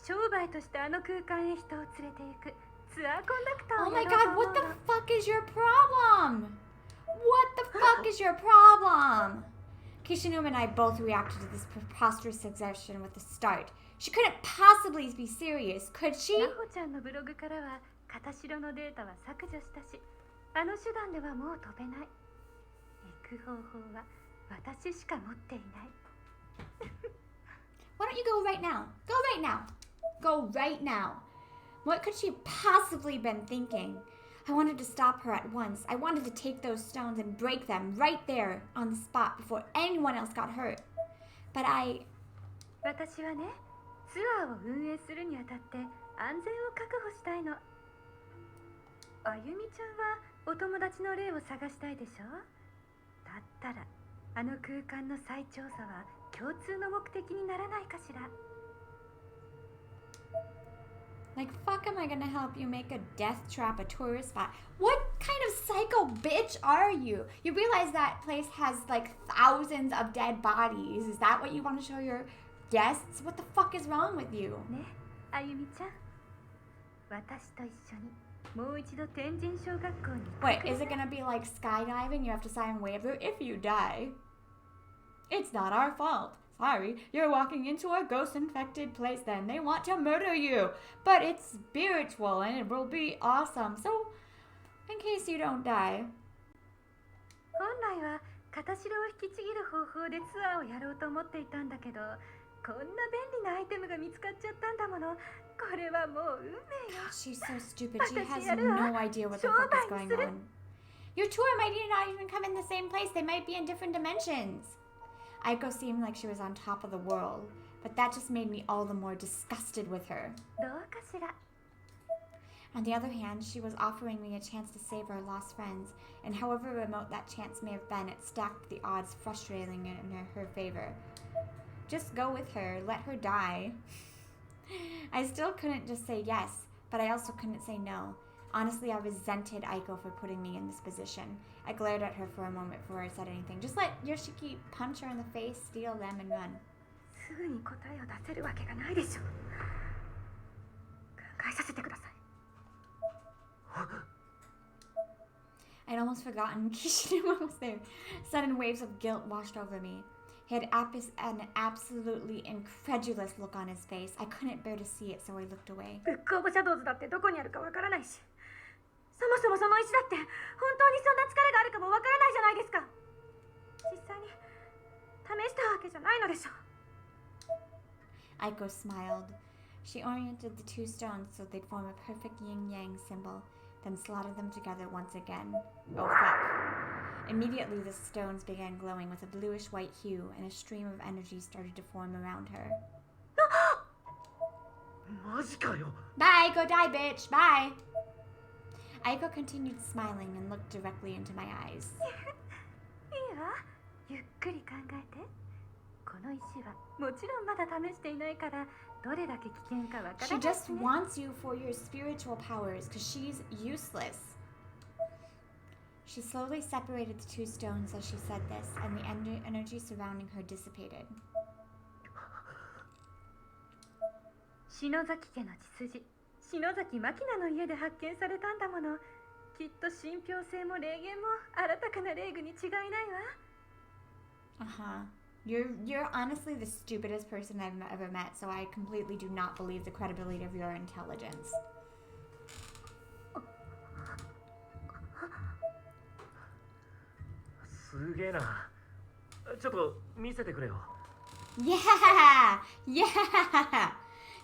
商売としてあの空間へ人を連れて行くツアーコンダクター Oh を my やろ god, うと思 what う the の。 fuck is your problem? What the fuck is your problem? Kishinuma and I both reacted to this preposterous suggestion with a start. She couldn't possibly be serious, could she? なほちゃんのブログからは片白のデータは削除したし、あの手段ではもう飛べない。行く方法は私しか持っていない。Why don't you go right now? Go right now. Go right now. What could she possibly been thinking? I wanted to stop her at once. I wanted to take those stones and break them right there on the spot before anyone else got hurt. But 私はね、ツアーを運営するにあたって安全を確保したいの。あゆみちゃんはお友達の霊を探したいでしょ。だったらあの空間の再調査は共通の目的にならないかしら。like, fuck am I gonna help you make a death trap a tourist spot? What kind of psycho bitch are you? You realize that place has like thousands of dead bodies. Is that what you want to show your guests? What the fuck is wrong with you? ね、あゆみちゃん。私と一緒にもう一度天神小学校に行ってく Wait, れ is it ない？ gonna be like skydiving? You have to sign a waiver if you die. It's not our fault. Sorry, you're walking into a ghost-infected place then. They want to murder you. But it's spiritual and it will be awesome. So, in case you don't die. 本来は片白を引きちぎる方法でツアーをやろうと思っていたんだけど、こんな便利なアイテムが見つかっちゃったんだもの。これはもう運命よ。 She's so stupid. She has no idea what the fuck is going on. Your tour might not even come in the same place. They might be in different dimensions. Aiko seemed like she was on top of the world, but that just made me all the more disgusted with her. どうかしら。 On the other hand, she was offering me a chance to save our lost friends, and however remote that chance may have been, it stacked the odds frustratingly in her favor. Just go with her, let her die. I still couldn't just say yes, but I also couldn't say no. Honestly, I resented Aiko for putting me in this position. I glared at her for a moment before I said anything. Just let Yoshiki punch her in the face, steal them, and run. すぐに答えを出せるわけがないでしょ。考えさせてください。 I'd almost forgotten Kishinuma was there. Sudden waves of guilt washed over me. He had an absolutely incredulous look on his face. I couldn't bear to see it, so I looked away. ブックオブシャドウズだってどこにあるかわからないし、そもそもその石だって本当にそんな力があるかもわからないじゃないですか。実際に試したわけじゃないのでしょ。 Aiko smiled. She oriented the two stones so they'd form a perfect yin-yang symbol, then slotted them together once again. Oh fuck. Immediately the stones began glowing with a bluish-white hue, and a stream of energy started to form around her. マジかよ。 Bye, go die, bitch. Bye. Aiko continued smiling and looked directly into my eyes. いいわ、ゆっくり考えて。この石はもちろんまだ試していないから、どれだけ危険かわから She ない just しね。 wants you for your spiritual powers, because she's useless. She slowly separated the two stones as she said this, and the energy surrounding her dissipated. 篠崎家の血筋、篠崎真希菜の家で発見されたんだもの。きっと信憑性も霊言も新たかな霊具に違いないわ。 Uh-huh. You're honestly the stupidest person I've ever met, so I completely do not believe the credibility of your intelligence. Yeah! Yeah!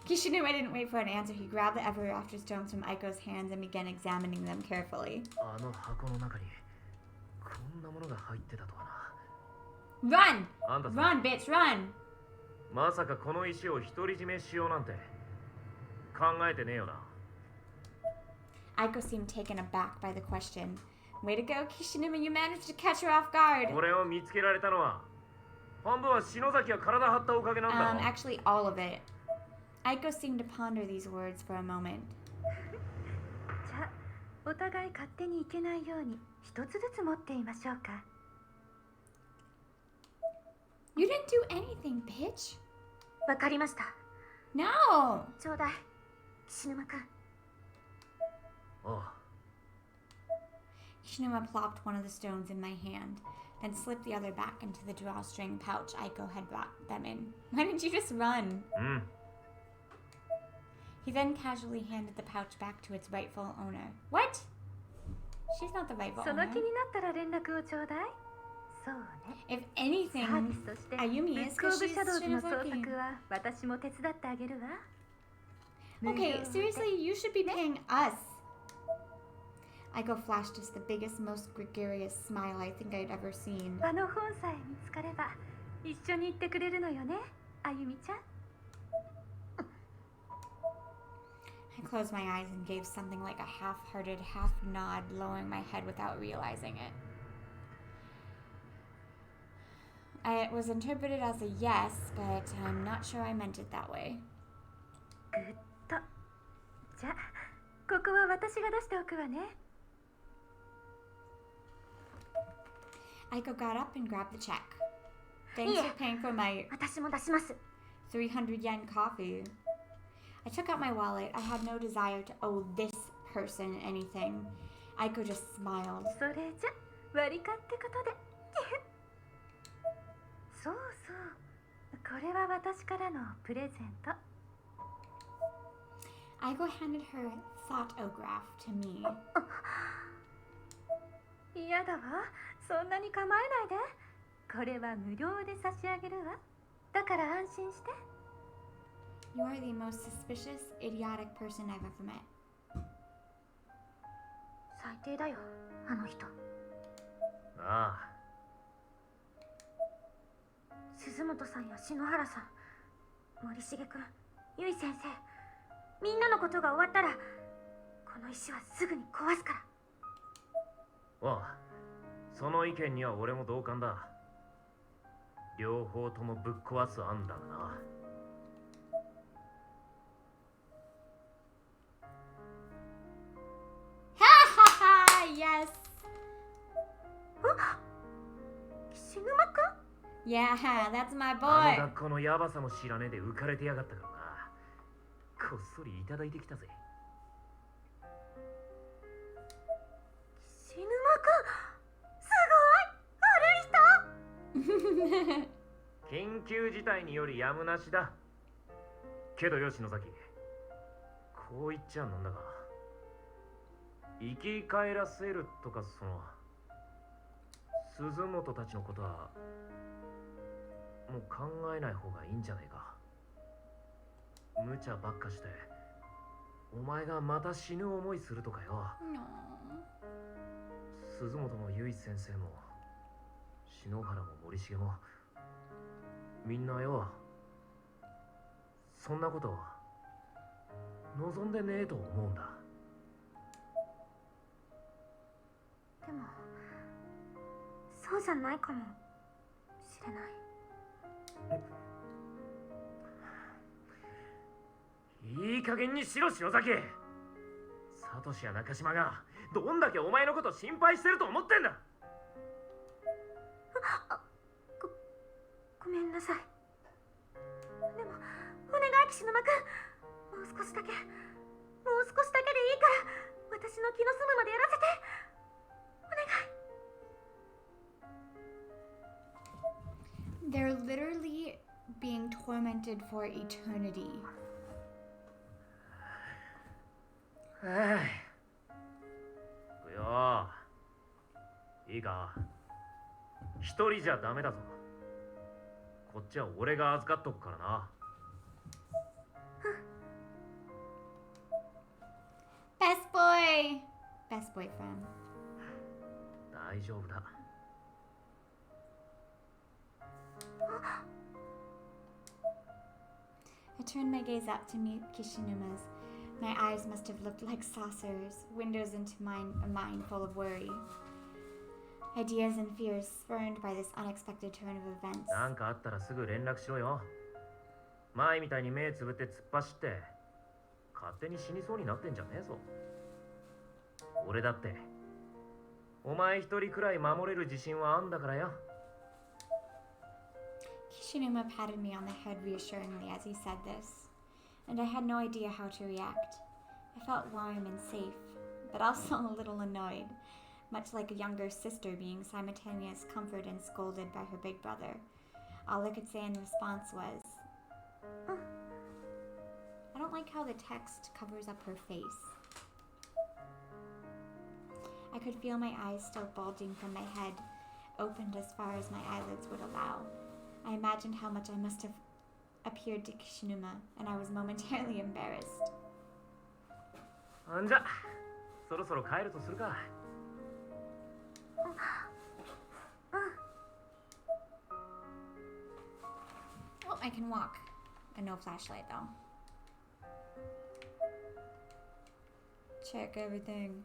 Kishinuma didn't wait for an answer. He grabbed the ever after stones from Aiko's hands and began examining them carefully. あの箱の中にこんなものが入ってたとはな。 Run! あんたさん、 Run, bitch, run! まさかこの石を独り占めしようなんて考えてねえよな。 Aiko seemed taken aback by the question. Way to go, Kishinuma, you managed to catch her off guard. これを見つけられたのは半分は篠崎が体張ったおかげなんだろ。 Actually, all of it. Aiko seemed to ponder these words for a moment. じゃあお互い勝手に行けないように一つずつ持っていましょうか。 You didn't do anything, bitch. わかりました。 No! ちょうだい、岸沼くん。ああ、 Kishinuma plopped one of the stones in my hand, then slipped the other back into the drawstring pouch Aiko had brought them in. Why didn't you just run? うん。 He then casually handed the pouch back to its rightful owner. What? She's not the rightful その owner. 気になったら連絡をちょうだい。そうね。 If サービ anything, スとして Ayumi ブ is ックオ because ブ she's シャドウズの捜 Shinozaki. 索は私も手伝ってあげるわ。 Okay, seriously, you should be paying us. Aiko flashed us the biggest, most gregarious smile I think I'd ever seen. あの本さえ見つかれば一緒に行ってくれるのよね、あゆみちゃん。 I closed my eyes and gave something like a half-hearted, half nod, lowering my head without realizing it. It was interpreted as a yes, but I'm not sure I meant it that way. ぐっと。じゃあここは私が出しておくわね。 Aiko got up and grabbed the check. Thanks Yeah. for paying for my 私も出します。 300 yen coffee. I took out my wallet. I had no desire to owe this person anything. Aiko just smiled. それじゃ割り勘ってことで。そうそう。これは私からのプレゼント。 Aiko handed her thoughtograph to me. 嫌だわ。そんなに構えないで。これは無料で差し上げるわ。だから安心して。 You are the most suspicious, idiotic person I've ever met. 最低だよ、あの人。ああ、鈴本さんや篠原さん、森重くん、ゆい先生、みんなのことが終わったらこの石はすぐに壊すから。ああ、その意見には俺も同感だ。両方ともぶっ壊す案だがな。 Yes. 岸沼くん、 Yeah, that's my あの boy. 学校のヤバさも知らねえで浮かれてやがったからな。こっそりいただいてきたぜ。岸沼くん、すごい、悪い人。緊急事態によりやむなしだ。けどよ、篠崎。こう言っちゃなんだが、生き返らせるとか鈴本たちのことはもう考えない方がいいんじゃないか。無茶ばっかしてお前がまた死ぬ思いするとかよ。 No. 鈴本も結衣先生も篠原も森重もみんなよ、そんなこと望んでねえと思うんだ。でもそうじゃないかもしれない。いい加減にしろ、篠崎。サトシや中島がどんだけお前のこと心配してると思ってんだ。ごめんなさい。でもお願い、岸沼くん、もう少しだけでいいから私の気の済むまでやらせて。お願い。They're literally being tormented for eternity. はい行くよ。いいか、一人じゃダメだぞ。こっちは俺が預かっとくからな。Best boy! Best boyfriend. 大丈夫だ。I turned my gaze up to meet Kishinuma's. My eyes must have looked like saucers, windows into a mind full of worry. Ideas and fears spurned by this unexpected turn of events. なんかあったらすぐ連絡しろよ。前みたいに目つぶって突っ走って勝手に死にそうになってんじゃねえぞ。俺だってお前一人くらい守れる自信はあんだからよ。Kishinuma patted me on the head reassuringly as he said this, and I had no idea how to react. I felt warm and safe, but also a little annoyed, much like a younger sister being simultaneously comforted and scolded by her big brother. All I could say in response was, I don't like how the text covers up her face. I could feel my eyes still bulging from my head, opened as far as my eyelids would allow. I imagined how much I must have appeared to Kishinuma, and I was momentarily embarrassed. んじゃ、そろそろ帰るとするか。Oh, I can walk. And no flashlight, though. Check everything.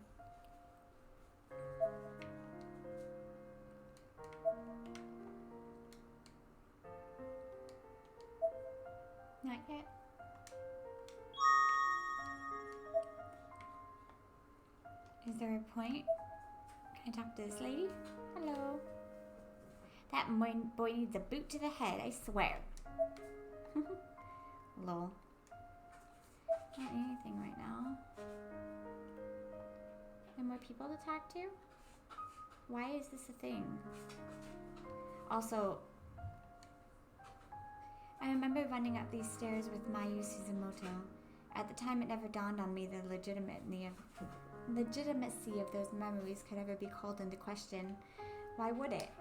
Not yet. Is there a point? Can I talk to this lady? Hello. That boy needs a boot to the head, I swear. Lol. Not anything right now. No more people to talk to? Why is this a thing? Also, I remember running up these stairs with Mayu Suzumoto. At the time, it never dawned on me the legitimacy of those memories could ever be called into question. Why would it?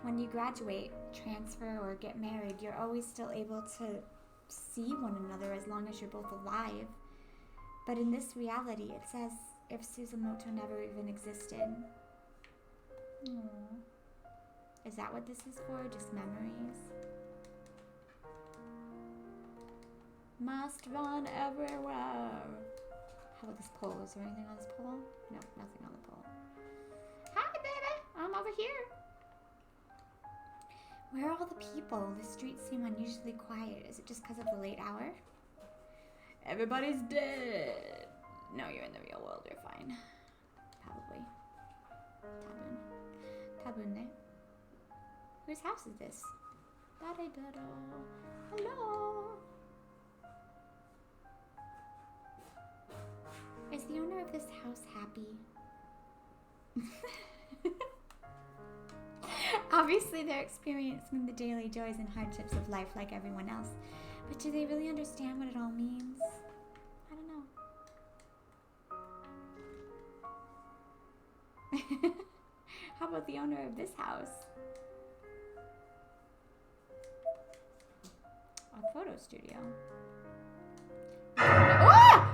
When you graduate, transfer, or get married, you're always still able to see one another as long as you're both alive. But in this reality, it's as if Suzumoto never even existed. Aww. Is that what this is for? Just memories? Must run everywhere. How about this pole? Is there anything on this pole? No, nothing on the pole. Hi, baby! I'm over here. Where are all the people? The streets seem unusually quiet. Is it just because of the late hour? Everybody's dead. No, you're in the real world. You're fine. Probably. Tabune. Whose house is this? Da-da-da-da. Hello. Is the owner of this house happy? Obviously, they're experiencing the daily joys and hardships of life like everyone else. But do they really understand what it all means? I don't know. How about the owner of this house? A photo studio. Ah!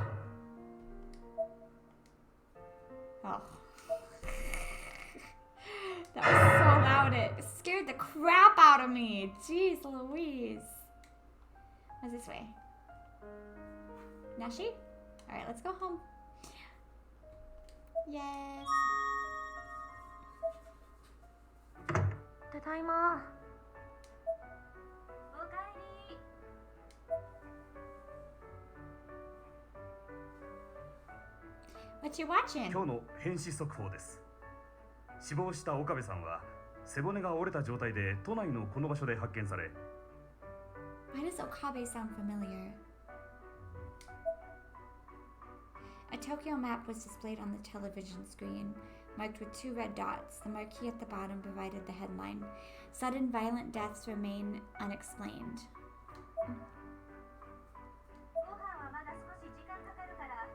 Oh. That was so loud. It scared the crap out of me. Jeez Louise. What's this way? Nashi? Alright, let's go home. Yes. ただいま。おかえり。What you watching? 今日の変死速報です。死亡した岡部さんは背骨が折れた状態で都内のこの場所で発見され、 Why does Okabe sound familiar? A Tokyo map was displayed on the television screen, marked with 2 red dots. The marquee at the bottom provided the headline. Sudden violent deaths remain unexplained. ご飯はまだ少し時間かかるから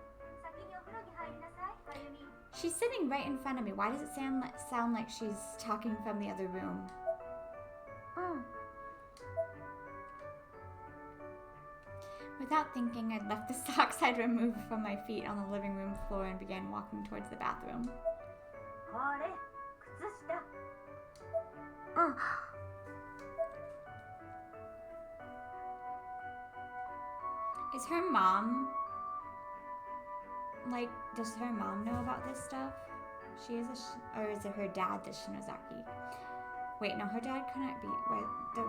先にお風呂に入りなさい、あゆみ。 She's sitting right in front of me. Why does it sound like she's talking from the other room? うん。 Without thinking, I left the socks I'd removed from my feet on the living room floor and began walking towards the bathroom. これ、靴下。うん。 Is her mom, like, does her mom know about this stuff? She is or is it her dad, the Shinozaki? Wait, no, her dad couldn't be. Wait, the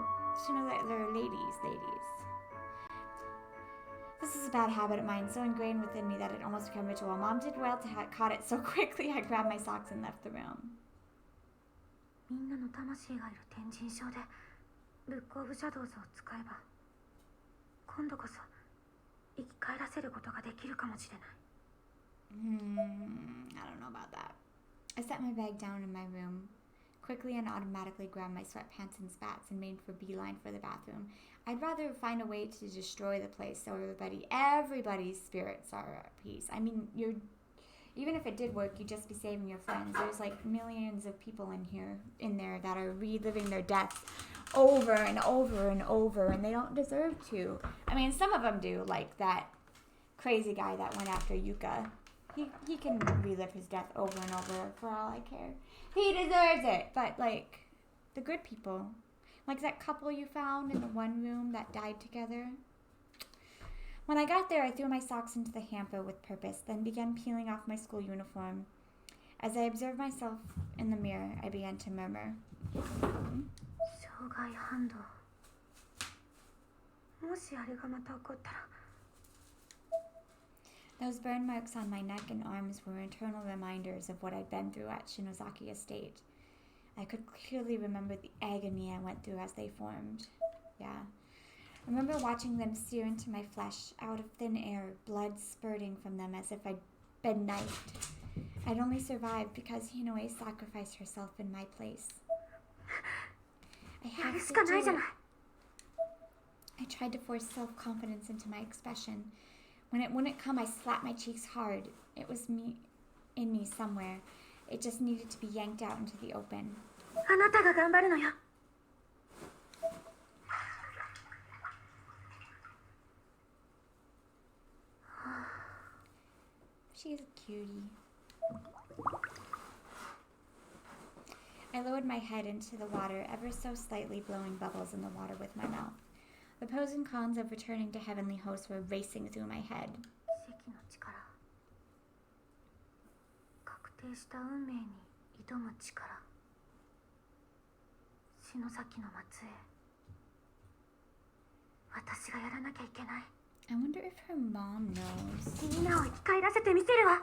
Shinozaki, they're ladies. This is a bad habit of mine, so ingrained within me that it almost became ritual. Mom did well to have caught it so quickly. I grabbed my socks and left the room. みんなの魂がいる天神症でブックオブシャドウズを使えば今度こそ生き返らせることができるかもしれない。 I don't know about that. I set my bag down in my room, quickly and automatically grabbed my sweatpants and spats and made for beeline for the bathroom. I'd rather find a way to destroy the place so everybody's spirits are at peace. I mean, even if it did work, you'd just be saving your friends. There's like millions of people in there that are reliving their deaths over and over and over, and they don't deserve to. I mean, some of them do, like that crazy guy that went after Yuka. He can relive his death over and over for all I care. He deserves it. But like the good people, like that couple you found in the one room that died together. When I got there, I threw my socks into the hamper with purpose, then began peeling off my school uniform. As I observed myself in the mirror, I began to murmur. 障害反動。もしあれがまた起こったら。 Those burn marks on my neck and arms were internal reminders of what I'd been through at Shinozaki Estate. I could clearly remember the agony I went through as they formed. Yeah. I remember watching them sear into my flesh out of thin air, blood spurting from them as if I'd been knifed. I'd only survived because Hinoe sacrificed herself in my place. I had to do it. I tried to force self-confidence into my expression. When it wouldn't come, I slapped my cheeks hard. It was in me somewhere. It just needed to be yanked out into the open. あなたが頑張るのよ。 She's a cutie. I lowered my head into the water, ever so slightly blowing bubbles in the water with my mouth. The pros and cons of returning to Heavenly Host were racing through my head. 奇跡の力。確定した運命に挑む力。篠崎の末裔。私がやらなきゃいけない。 I wonder if her mom knows. みんなを生き返らせてみせるわ。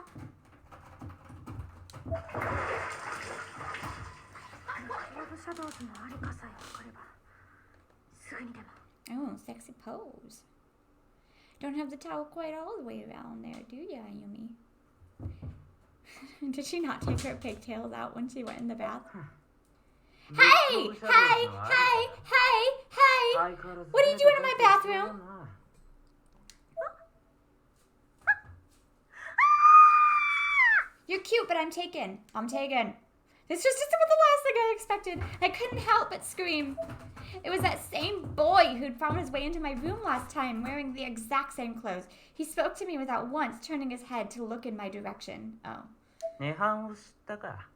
ロブシャドウズのありかさえ分かれば、すぐにでも。 Oh, sexy pose. Don't have the towel quite all the way around there, do ya, Ayumi? Did she not take her pigtails out when she went in the bath? Hey! Hey! Hey! Hey! Hey! What are you doing in my bathroom? You're cute, but I'm taken. This just isn't the last thing I expected. I couldn't help but scream. It was that same boy who'd found his way into my room last time, wearing the exact same clothes. He spoke to me without once turning his head to look in my direction. Oh. 涅槃を知ったか。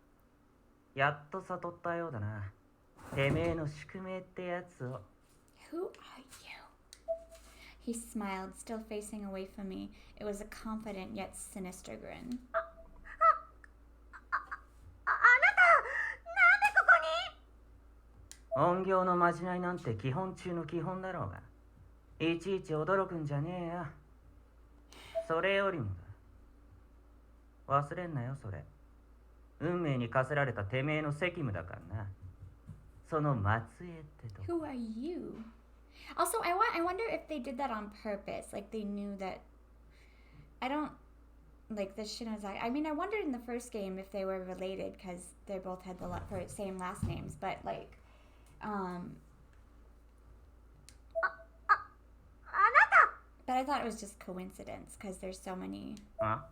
やっと悟ったようだな。てめえの宿命ってやつを。Who are you? He smiled, still facing away from me. It was a confident yet sinister grin. 音響のまじないなんて基本中の基本だろうが、いちいち驚くんじゃねえよ。それよりもだ。忘れんなよ、それ。運命に課せられたてめえの責務だからな。その末裔ってと。Who are you? Also, I wonder if they did that on purpose. Like they knew that. I don't like the Shinozaki. I mean, I wondered in the first game if they were related because they both had the same last names. But like, But I thought it was just coincidence because there's so many あ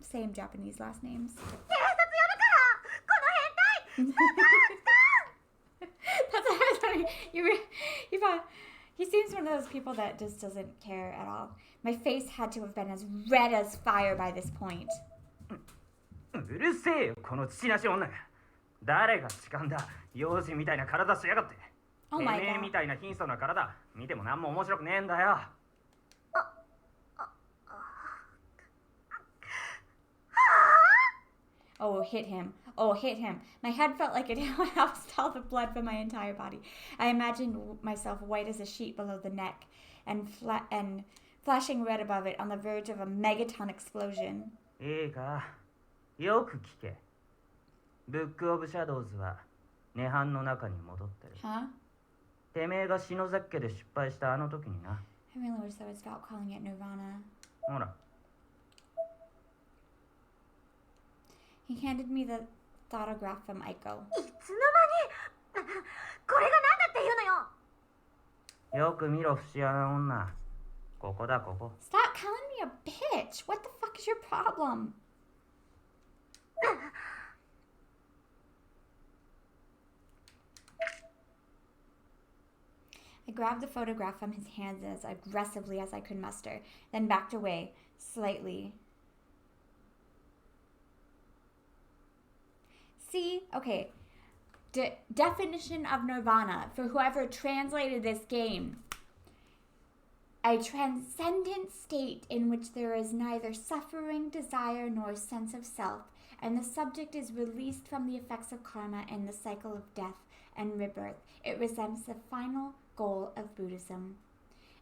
same Japanese last names. 警察呼ぶからこの変態 That's what I was wondering. You found, he seems one of those people that just doesn't care at all. My face had to have been as red as fire by this point. うるせえよこの父なし女が誰が痴漢だ幼児みたいな体しやがって Oh て my めえ god. みたいな貧相な体見ても何も面白くねえんだよ Oh, hit him. Oh, hit him. My head felt like it housed all the blood from my entire body. I imagined myself white as a sheet below the neck and flashing red above it on the verge of a megaton explosion. いいかよく聞けブックオブシャドウズは涅槃の中に戻ってる Huh? てめえが篠崎家で失敗したあの時にな I really wish I would stop calling it Nirvana. ほら He handed me the autograph from Aiko. いつの間にこれが何だっていうのよよく見ろ不思議な女ここだここ Stop calling me a bitch! What the fuck is your problem? I grabbed the photograph from his hands as aggressively as I could muster, then backed away, slightly. See? Okay. Definition of nirvana, for whoever translated this game. A transcendent state in which there is neither suffering, desire, nor sense of self, and the subject is released from the effects of karma and the cycle of death and rebirth. It resembles the final goal of Buddhism.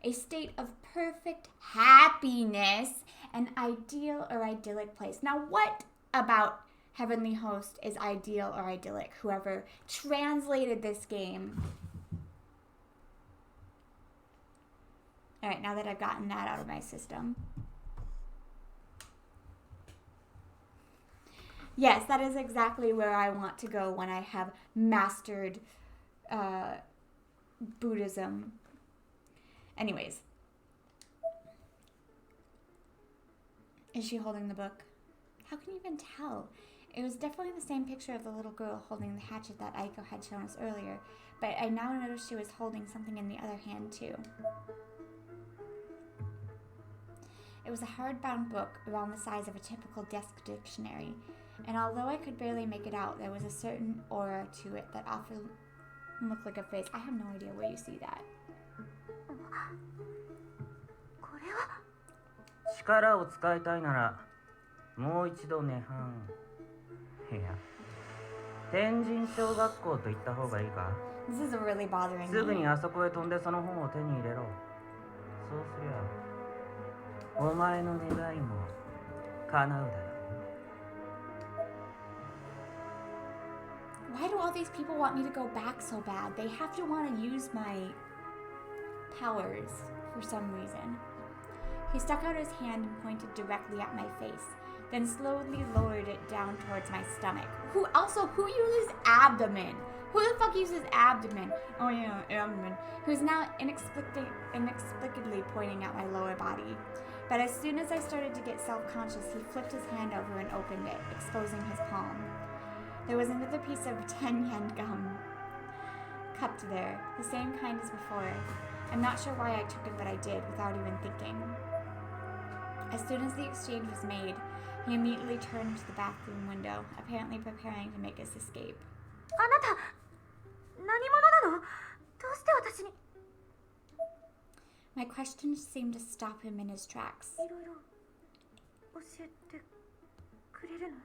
A state of perfect happiness, an ideal or idyllic place. Now, what about Heavenly Host is ideal or idyllic? Whoever translated this game. Alright, now that I've gotten that out of my system. Yes, that is exactly where I want to go when I have mastered Buddhism. Anyways. Is she holding the book? How can you even tell? It was definitely the same picture of the little girl holding the hatchet that Aiko had shown us earlier, but I now noticed she was holding something in the other hand too. It was a hardbound book around the size of a typical desk dictionary, and although I could barely make it out, there was a certain aura to it that often looked like a face. I have no idea where you see that. これは力を使いたいならもう一度涅槃いや天神小学校と言った方がいいか This is really bothering すぐ me. にあそこへ飛んでその本を手に入れろそうすりゃお前の願いも叶うだろう Why do all these people want me to go back so bad? They have to want to use my powers for some reason. He stuck out his hand and pointed directly at my face, then slowly lowered it down towards my stomach. Who uses abdomen? Who the fuck uses abdomen? Oh yeah, abdomen. Who's now inexplicably pointing at my lower body. But as soon as I started to get self-conscious, he flipped his hand over and opened it, exposing his palm. There was another piece of 10-yen gum cupped there, the same kind as before. I'm not sure why I took it, but I did, without even thinking. As soon as the exchange was made, he immediately turned to the bathroom window, apparently preparing to make his escape. あなた何者なのどうして私に My questions seemed to stop him in his tracks. いろいろ教えてくれるの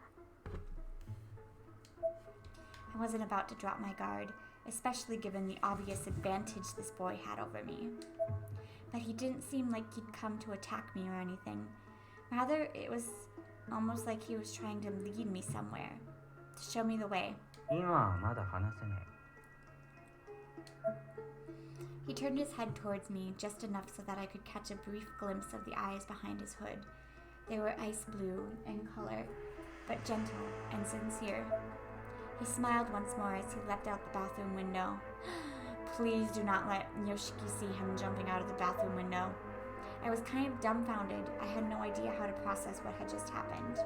I wasn't about to drop my guard, especially given the obvious advantage this boy had over me. But he didn't seem like he'd come to attack me or anything. Rather, it was almost like he was trying to lead me somewhere, to show me the way. 今はまだ話せね He turned his head towards me just enough so that I could catch a brief glimpse of the eyes behind his hood. They were ice blue in color, but gentle and sincere. He smiled once more as he leapt out the bathroom window. Please do not let Yoshiki see him jumping out of the bathroom window. I was kind of dumbfounded. I had no idea how to process what had just happened.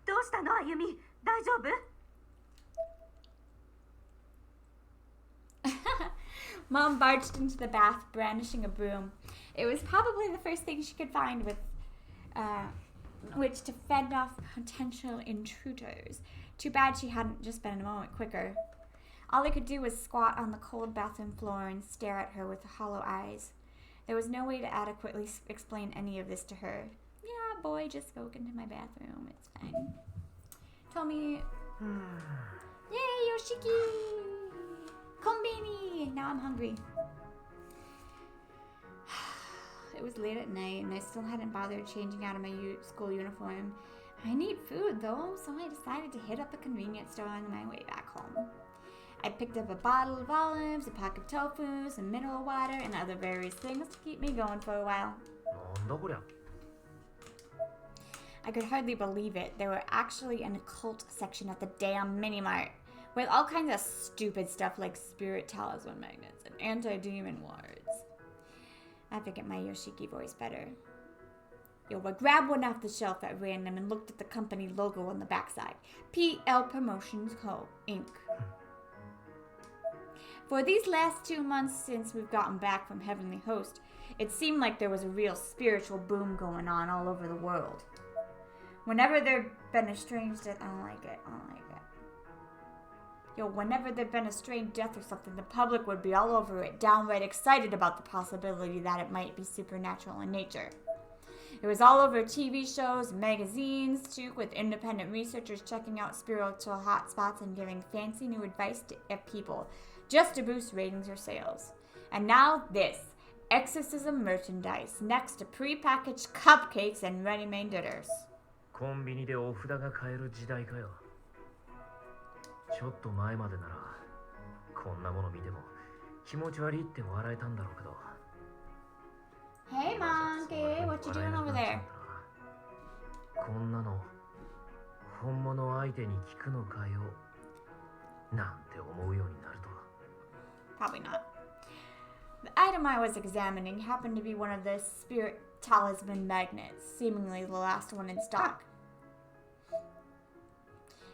どうしたのあゆみ、大丈夫？ Mom barged into the bath, brandishing a broom. It was probably the first thing she could find with which to fend off potential intruders. Too bad she hadn't just been a moment quicker. All I could do was squat on the cold bathroom floor and stare at her with hollow eyes. There was no way to adequately explain any of this to her. Yeah, boy, just go into my bathroom. It's fine. Tell me... Yay, Yoshiki! Konbini! Now I'm hungry. It was late at night and I still hadn't bothered changing out of my school uniform. I need food though, so I decided to hit up a convenience store on my way back home. I picked up a bottle of olives, a pack of tofu, some mineral water, and other various things to keep me going for a while. なんだこりゃ。 I could hardly believe it. There were actually an occult section at the damn mini-mart with all kinds of stupid stuff like spirit talisman magnets and anti-demon wards. I have to get my Yoshiki voice better. Yo, I grabbed one off the shelf at random and looked at the company logo on the backside. PL Promotions Co. Inc. For these last 2 months since we've gotten back from Heavenly Host, it seemed like there was a real spiritual boom going on all over the world. Whenever there'd been a strange death, I don't like it. Yo, whenever there'd been a strange death or something, the public would be all over it, downright excited about the possibility that it might be supernatural in nature. It was all over TV shows, magazines, too, with independent researchers checking out spiritual hotspots and giving fancy new advice to people, just to boost ratings or sales. And now this, exorcism merchandise, next to pre-packaged cupcakes and ready-made dinners. コンビニでお札が買える時代かよ。ちょっと前までならこんなもの見ても気持ち悪いって笑えたんだろうけど。 Hey monkey, what you doing over there? こんなの本物相手に聞くのかよなんて思うようになると。 Probably not. The item I was examining happened to be one of the spirit talisman magnets, seemingly the last one in stock.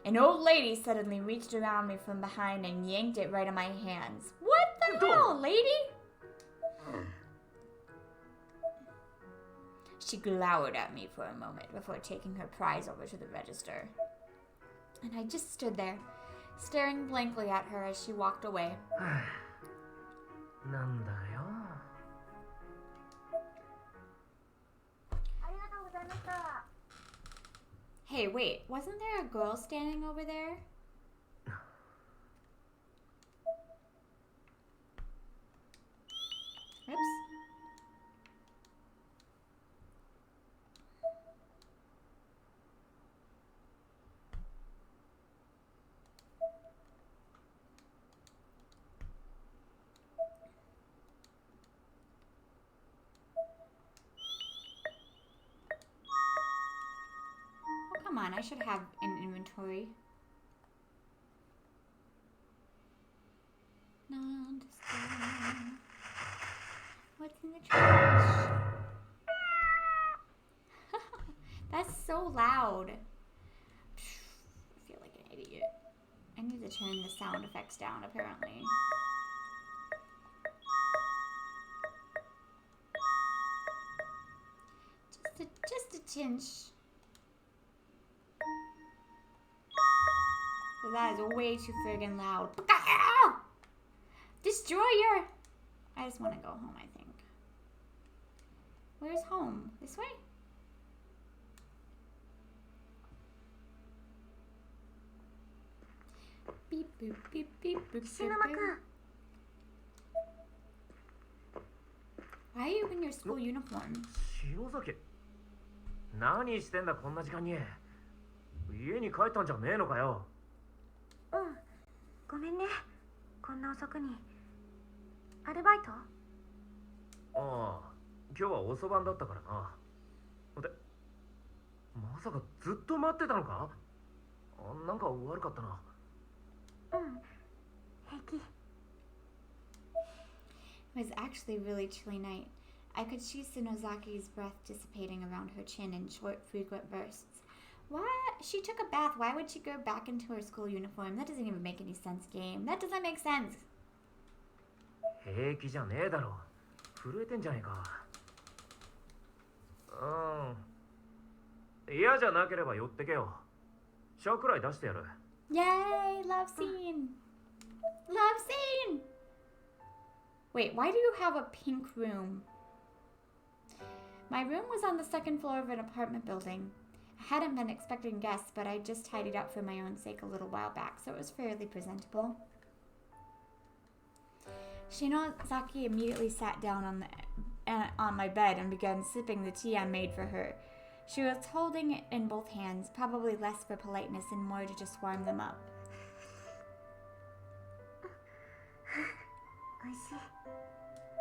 An old lady suddenly reached around me from behind and yanked it right in my hands. What the hell, lady? She glowered at me for a moment before taking her prize over to the register. And I just stood there, staring blankly at her as she walked away. なんだよ。ありがとうございました。 Hey, wait, wasn't there a girl standing over there? Oops. Come on, I should have an inventory. Non-disclosure. What's in the trash? That's so loud. I feel like an idiot. I need to turn the sound effects down, apparently. Just a tinge. But that is way too friggin' loud. What the hell? Destroyer! I just want to go home, I think. Where's home? This way? Beep, boop, beep, beep, boop, boop, boop. Why are you in your school uniform? 塩酒何してんだこんな時間に。家に帰ったんじゃねえのかよ。うん、ごめんね。こんな遅くに。アルバイト？ああ、今日は遅番だったからな。で、まさかずっと待ってたのか？なんか悪かったな。うん平気。 It was actually really chilly night. I could see Shinozaki's breath dissipating around her chin in short, frequent bursts. What? She took a bath. Why would she go back into her school uniform? That doesn't even make any sense, game. That doesn't make sense. 平気じゃねえだろ。震えてんじゃねえか。嫌じゃなければ寄ってけよ。シャくらい出してやる。Yay! Love scene! Love scene! Wait, why do you have a pink room? My room was on the second floor of an apartment building. I hadn't been expecting guests, but I just tidied up for my own sake a little while back, so it was fairly presentable. Shinozaki immediately sat down on my bed and began sipping the tea I made for her. She was holding it in both hands, probably less for politeness and more to just warm them up. おいしい。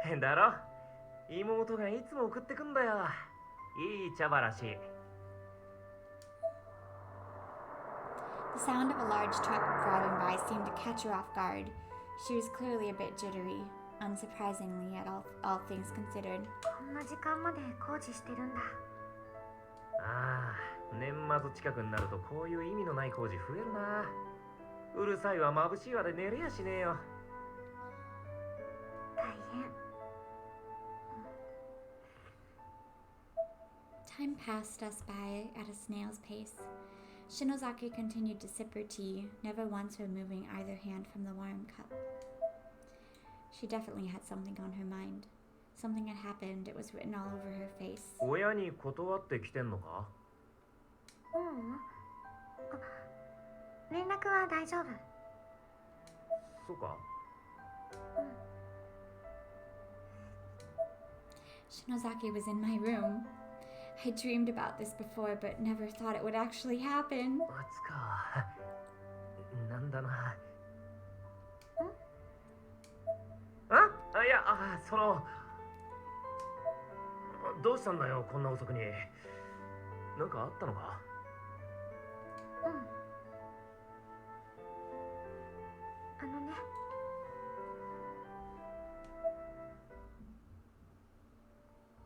変だろ。妹がいつも送ってくんだよ。いい茶葉らしい。The sound of a large truck driving by seemed to catch her off guard. She was clearly a bit jittery, unsurprisingly at all things considered. こんな時間まで工事してるんだ。ああ、年末近くになるとこういう意味のない工事増えるな。うるさいわ、眩しいわで寝れやしねえよ。大変。Time passed us by at a snail's pace. Shinozaki continued to sip her tea, never once removing either hand from the warm cup. She definitely had something on her mind. Something had happened. It was written all over her face. 親に断ってきてんのか？ううん。連絡は大丈夫。そうか。Shinozaki was in my room. I dreamed about this before, but never thought it would actually happen. マツか。なんだな。いや、どうしたんだよ、こんな遅くに。なんかあったのか？うん。あのね。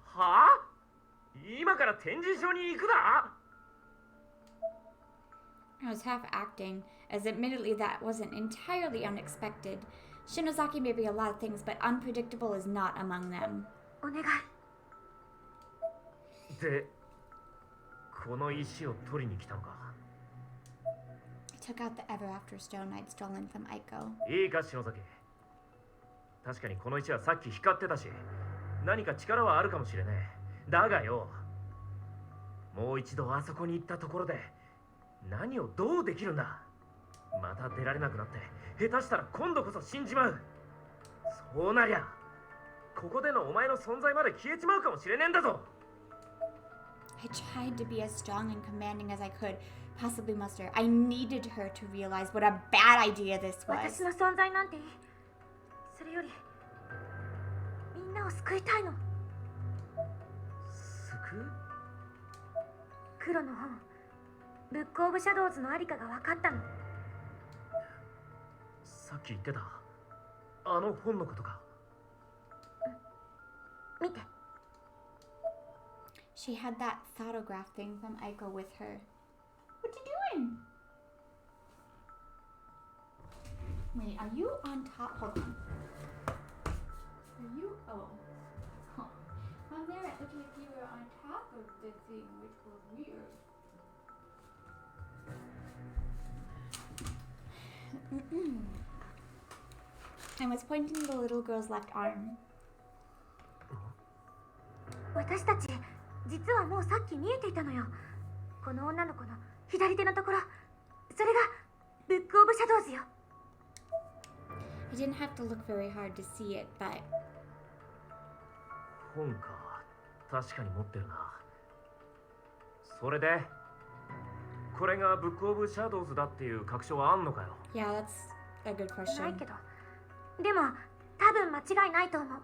はあ？今から展示場に行くだ？ I was half acting, as admittedly that wasn't entirely unexpected. Shinozaki may be a lot of things, but unpredictable is not among them. お願い。で、この石を取りに来たのか。I took out the ever after stone I'd stolen from Aiko. いいか、篠崎。確かにこの石はさっき光ってたし、何か力はあるかもしれねえ。だがよ、もう一度あそこに行ったところで何をどうできるんだ。また出られなくなって下手したら今度こそ死んじまう。そうなりゃここでのお前の存在まで消えちまうかもしれねえんだぞ。 I tried to be as strong and commanding as I could possibly muster. I needed her to realize what a bad idea this 私 was. の存在なんていい。それよりみんなを救いたいの。救う？黒の本、ブックオブシャドウズのありかが分かったの。さっき言ってたあの本のことか。見て。She had that photograph thing from Aiko with her. What you doing? Wait, are you on top? Hold on. Are you? Oh. Huh. From there, it looked like you were on top of the thing, which was weird. I was pointing to the little girl's left arm. 私たち実はもうさっき見えていたのよ。この女の子の左手のところ、それがブックオブシャドウズよ。 I didn't have to look very hard to see it, but 本か、確かに持ってるな。それでこれがブックオブシャドウズだっていう確証はあんのかよ。 yeah, that's a good ない question. けど、でも多分間違いないと思う。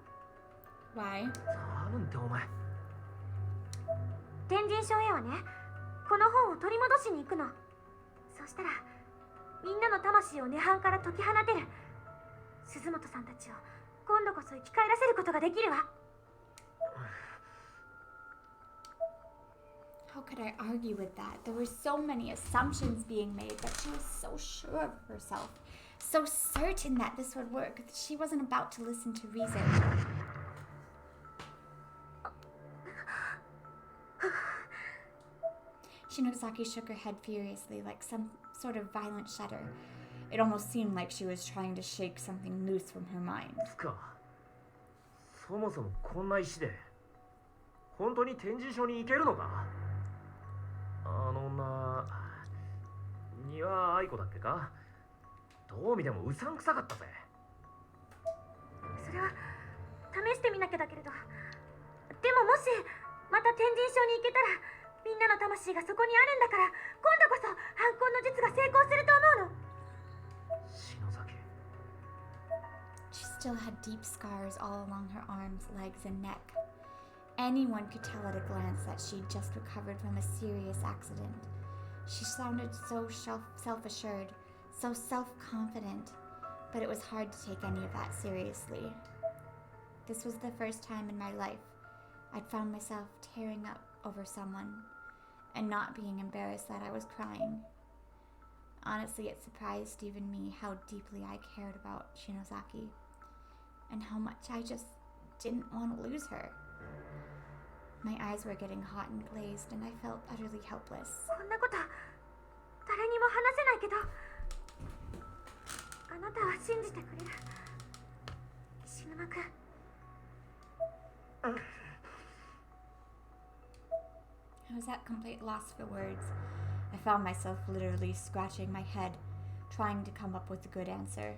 Why? 多分ってお前。天神賞へはね、この本を取り戻しに行くの。そそしたらみんなの魂を涅槃から解き放てる。鈴本さんたちを今度こそ生き返らせることができるわ。 How could I argue with that? There were so many assumptions being made, but she was so sure of herself, so certain that this would work. She wasn't about to listen to reason. Shinozaki shook her head furiously, like some sort of violent shudder. It almost seemed like she was trying to shake something loose from her mind. つか、そもそもこんな石で本当に展示所に行けるのか？あの女、丹羽愛子だっけか？どう見てもうさんくさかったぜ。それは試してみなきゃだけれど、でももしまた天神賞に行けたらみんなの魂がそこにあるんだから、今度こそ反抗の術が成功すると思うの。篠崎。 She still had deep scars all along her arms, legs, and neck. Anyone could tell at a glance that she'd just recovered from a serious accident. She sounded so self-assured, so self-confident, but it was hard to take any of that seriously. This was the first time in my life I'd found myself tearing up over someone and not being embarrassed that I was crying. Honestly, it surprised even me how deeply I cared about Shinozaki and how much I just didn't want to lose her. My eyes were getting hot and glazed, and I felt utterly helpless. こんなこと誰にも話せないけど、あなたは信じてくれる。石沼君。I was at complete loss for words. I found myself literally scratching my head, trying to come up with a good answer.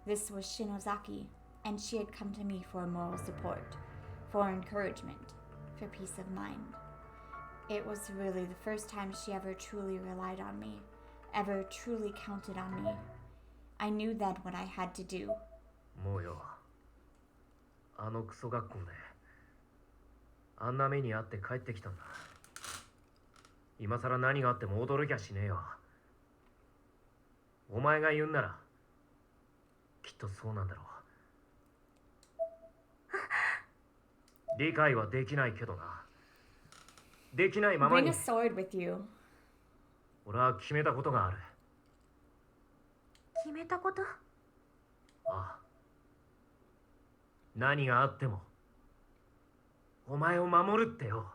This was Shinozaki, and she had come to me for moral support, for encouragement, for peace of mind. It was really the first time she ever truly relied on me, ever truly counted on me. I knew then what I had to do. もうよ、あのクソ学校であんな目にあって帰ってきたんだ。今さら何があっても驚きゃしねえよ。お前が言うんならきっとそうなんだろう。理解はできないけどな。できないまま Bring に a sword with you. 俺は決めたことがある。決めたこと？ああ、何があってもお前を守るってよ。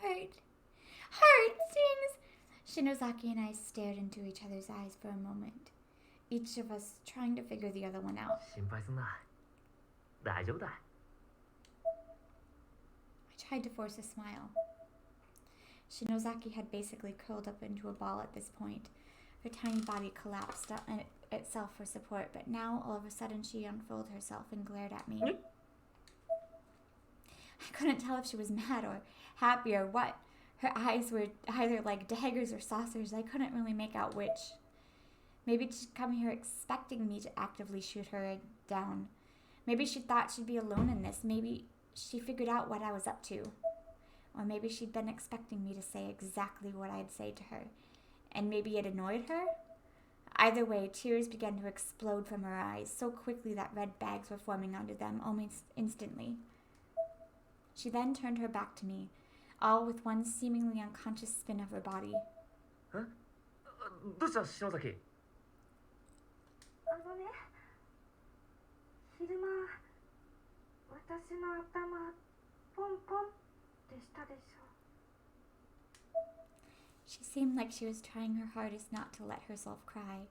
Heart stings! Shinozaki and I stared into each other's eyes for a moment, each of us trying to figure the other one out. 心配すんな。大丈夫だ。I tried to force a smile. Shinozaki had basically curled up into a ball at this point. Her tiny body collapsed on itself for support, but now all of a sudden she unfurled herself and glared at me. I couldn't tell if she was mad or happy or what. Her eyes were either like daggers or saucers. I couldn't really make out which. Maybe she'd come here expecting me to actively shoot her down. Maybe she thought she'd be alone in this. Maybe she figured out what I was up to. Or maybe she'd been expecting me to say exactly what I'd say to her. And maybe it annoyed her? Either way, tears began to explode from her eyes so quickly that red bags were forming under them almost instantly. She then turned her back to me, all with one seemingly unconscious spin of her body. え？どうした篠崎？あのね、昼間私の頭ポンポンってしたでしょ。 She seemed like she was trying her hardest not to let herself cry,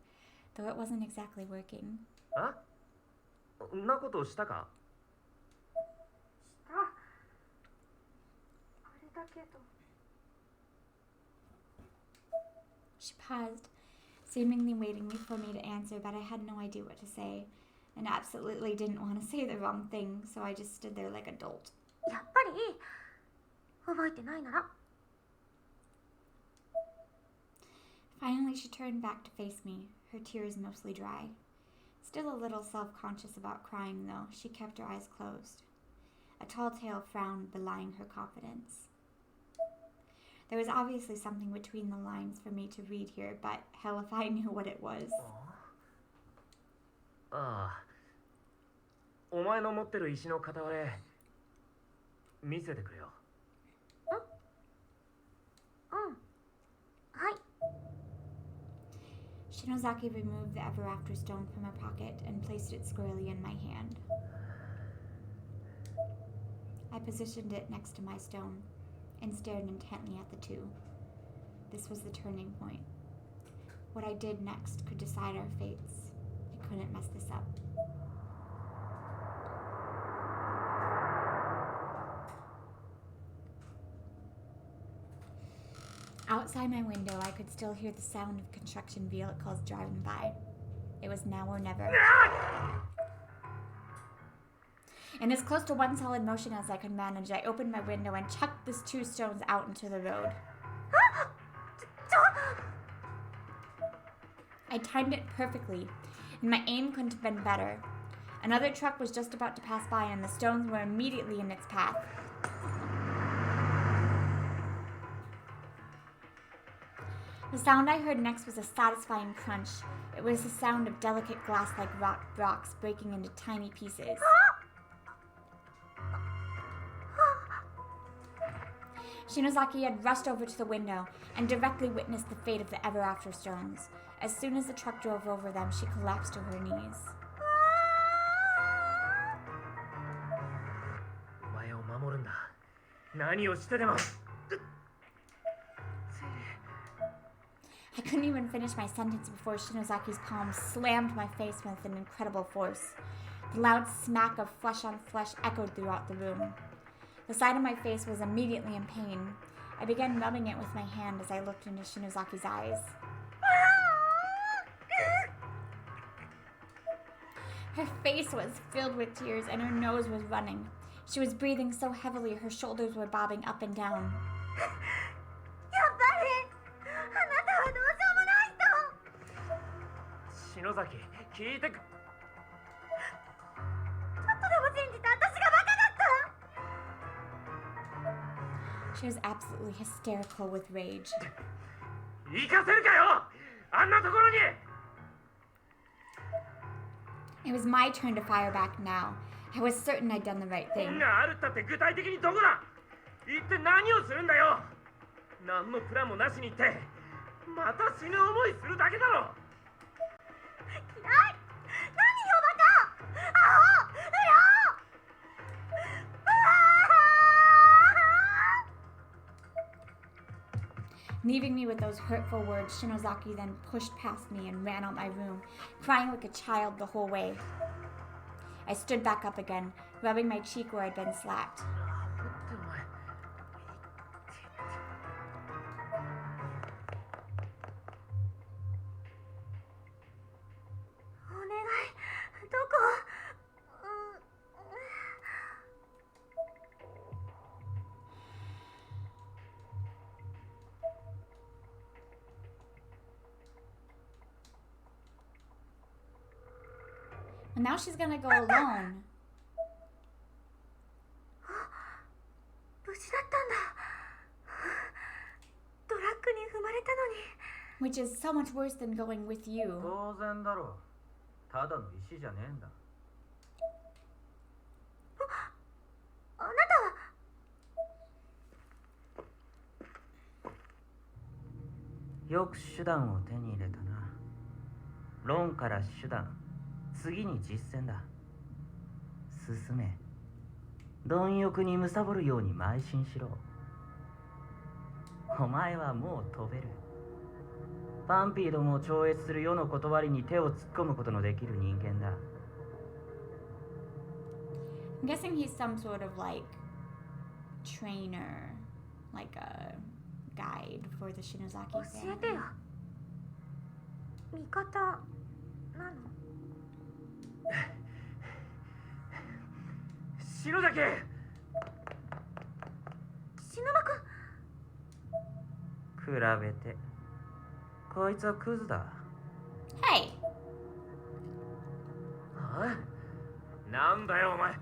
though it wasn't exactly working. あ？んなことしたか？した。あれだけど。 She paused, seemingly waiting for me to answer, but I had no idea what to say, and absolutely didn't want to say the wrong thing, so I just stood there like a dolt. やっぱり覚えてないなら。 Finally, she turned back to face me, her tears mostly dry. Still a little self-conscious about crying, though, she kept her eyes closed. A tall-tale frown belying her confidence. There was obviously something between the lines for me to read here, but hell if I knew what it was. ああ、お前の持ってる石の片割れ見せてくれよ。はい。 Shinozaki removed the Ever After stone from her pocket and placed it squarely in my hand. I positioned it next to my stone and stared intently at the two. This was the turning point. What I did next could decide our fates. I couldn't mess this up. Outside my window, I could still hear the sound of construction vehicles driving by. It was now or never. In as close to one solid motion as I could manage, I opened my window and chucked the two stones out into the road. I timed it perfectly, and my aim couldn't have been better. Another truck was just about to pass by, and the stones were immediately in its path. The sound I heard next was a satisfying crunch. It was the sound of delicate glass-like rocks breaking into tiny pieces. Shinozaki had rushed over to the window and directly witnessed the fate of the Ever After stones. As soon as the truck drove over them, she collapsed to her knees. お前を守るんだ。何をしてでも。I couldn't even finish my sentence before Shinozaki's palm slammed my face with an incredible force. The loud smack of flesh on flesh echoed throughout the room. The side of my face was immediately in pain. I began rubbing it with my hand as I looked into Shinozaki's eyes. Her face was filled with tears and her nose was running. She was breathing so heavily her shoulders were bobbing up and down. 篠崎、聞いてく。ちょっとでも信じて私がバカだった。 She was absolutely hysterical with rage. 行かせるかよ、あんなところに。 It was my turn to fire back now. I was certain I'd done the right こ thing. んなあるったって具体的にどこだ。一体何をするんだよ。何のプランもなしに行ってまた死ぬ思いするだけだろ。 Leaving me with those hurtful words, Shinozaki then pushed past me and ran out my room, crying like a child the whole way. I stood back up again, rubbing my cheek where I'd been slapped. And now she's gonna go alone. 無事だったんだ。トラックに踏まれたのに。 Which is so much worse than going with you. 当然だろう。ただの石じゃねえんだ。あなたは。よく手段を手に入れたな。論から手段、次に実践だ。進め。貪欲に貪るように邁進しろ。お前はもう飛べる。パンピーどもを超越する世の断りに手を突っ込むことのできる人間だ。I'm guessing he's some sort of like trainer, like a guide for the Shinozaki 教えて family. よ。味方なの？篠崎。篠間くん。比べてこいつはクズだ。 Hey! あ？なんだよお前。あ。 あ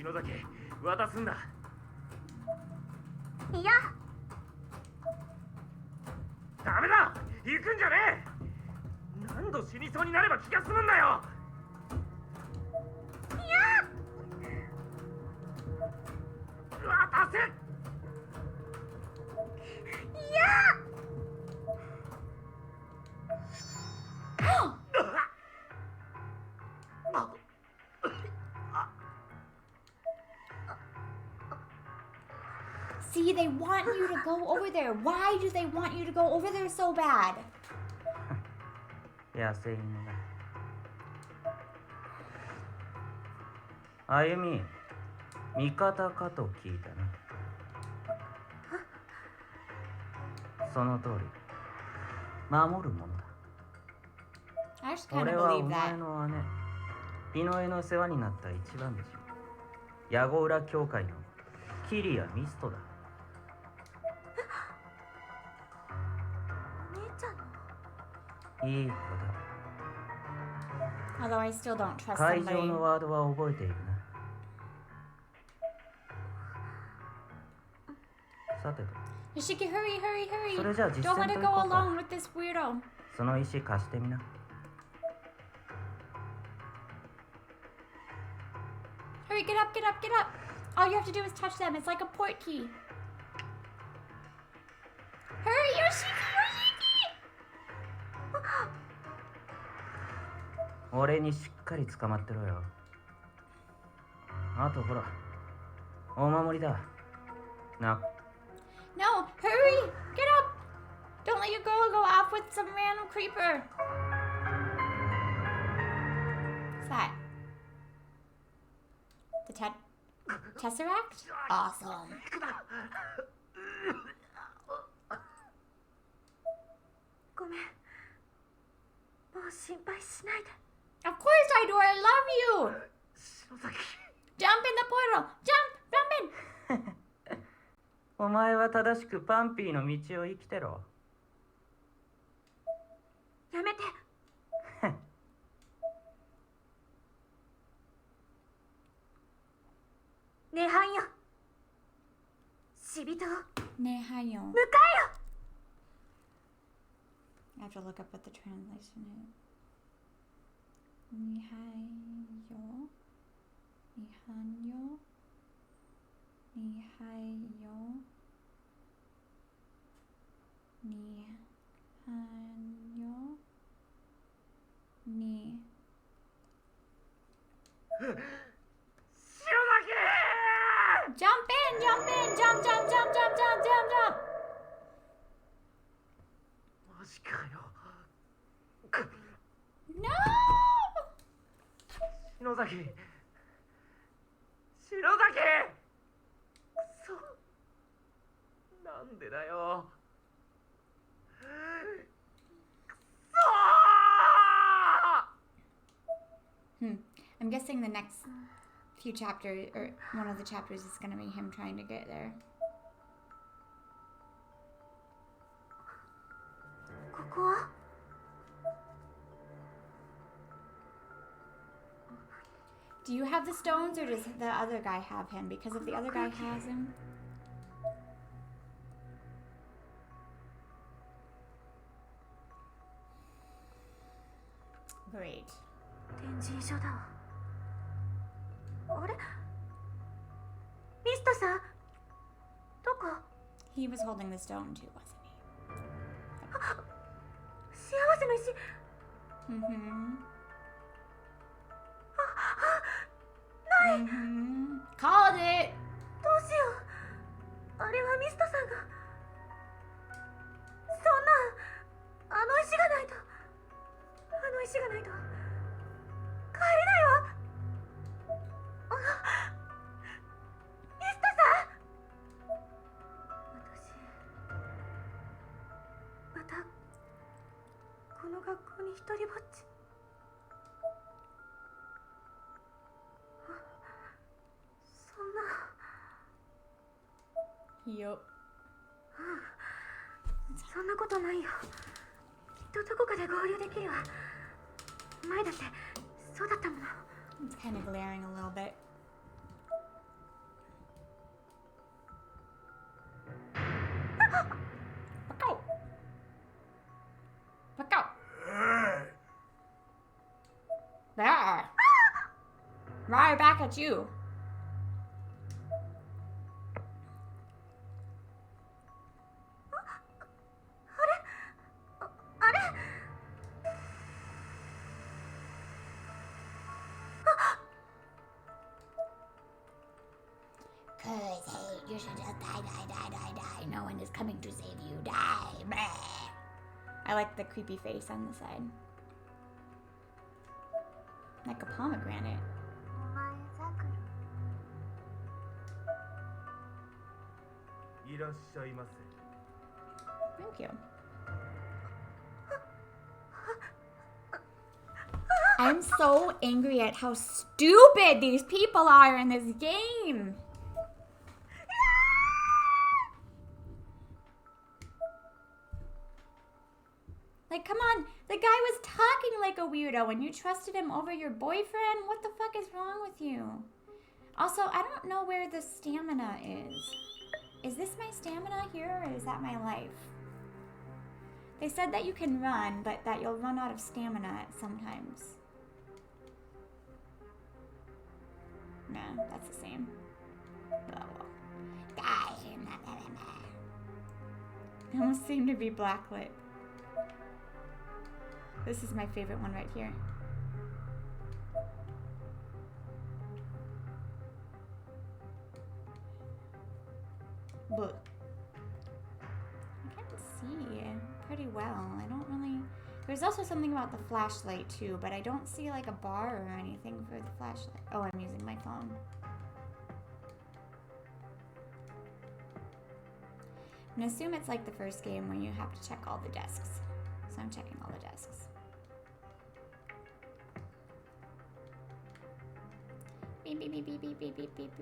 篠崎渡すんだ。いや、ダメだ、行くんじゃねえ。何度死にそうになれば気が済むんだよ。渡せ。See, they want you to go over there. Why do they want you to go over there so bad? 野生犬だ。歩み、味方かと聞いたな。その通り、守るものだ。I just kind 俺 of はお believe 前 that. の姉、日の絵の世話になった一番弟子、矢後浦教会のキリア・ミストだ。お姉ちゃんの。いい子 Although I still don't だ。 trust 会場 somebody. のワードは覚えているな。さてと、 Yoshiki, hurry, hurry, hurry. それじゃあ実 Don't 践 let と it 行 go こうか。 along with this weirdo. その石貸してみな。Hurry, get up, get up, get up. All you have to do is touch them. It's like a port key. Hurry, Yoshiki, Yoshiki! 俺にしっかり捕まってろよ。あとほら、お守りだ。な。 No, hurry, get up. Don't let your girl go off with some random creeper. What's that? The Tesseract? Awesome. ごめん。もう心配しないで。Of course I do. I love you. 篠崎。 Jump in the portal. Jump, jump in. お前は正しくパンピーの道を生きてろ。やめて。涅槃よ。死人を迎え Nehayo. よ。 I have to look up what the translation is. Nihayo. Nihanyo. Nihayo. Nihanyo. Ni. 篠崎。 Jump in! Jump in! Jump, jump, jump, jump, jump, jump, jump! マジかよ。 No! 篠崎。篠崎。くそ。なんでだよ。くそ。 I'm guessing the next few chapters, or one of the chapters, is going to be him trying to get there. ここは Do you have the stones, or does the other guy have him? Because if the other guy has him... Great. 展示所だわ。あれミストさんどこ He was holding the stone too, wasn't 幸せの石 he? Mm-hmm. ない Mm-hmm. Called it! どうしようあれはミストさんがそんなあの石がないとあの石がないと帰れないわミストさん私またこの学校に一人ぼっちそんな Yup. そんなことないよきっとどこかで合流できるわ前だってそうだったもの It's kind of glaring a little bit. Right back at you. Cause hey, you should just die. No one is coming to save you. Die. Bleh. I like the creepy face on the side. Like a pomegranate. お前ザクロ。いらっしゃいませ。 Thank you. I'm so angry at how stupid these people are in this game. Like, come on. The guy was talking like a weirdo and you trusted him over your boyfriend? What the fuck is wrong with you? Also, I don't know where the stamina is. Is this my stamina here or is that my life? They said that you can run, but that you'll run out of stamina sometimes. No, that's the same. Die. They almost seem to be blacklit. This is my favorite one right here. But I can't see pretty well. I don't really... There's also something about the flashlight too, but I don't see like a bar or anything for the flashlight. Oh, I'm using my phone. I'm gonna assume it's like the first game where you have to check all the desks. So I'm checking all the desks. Beep, beep, beep, beep, beep, beep, beep, beep,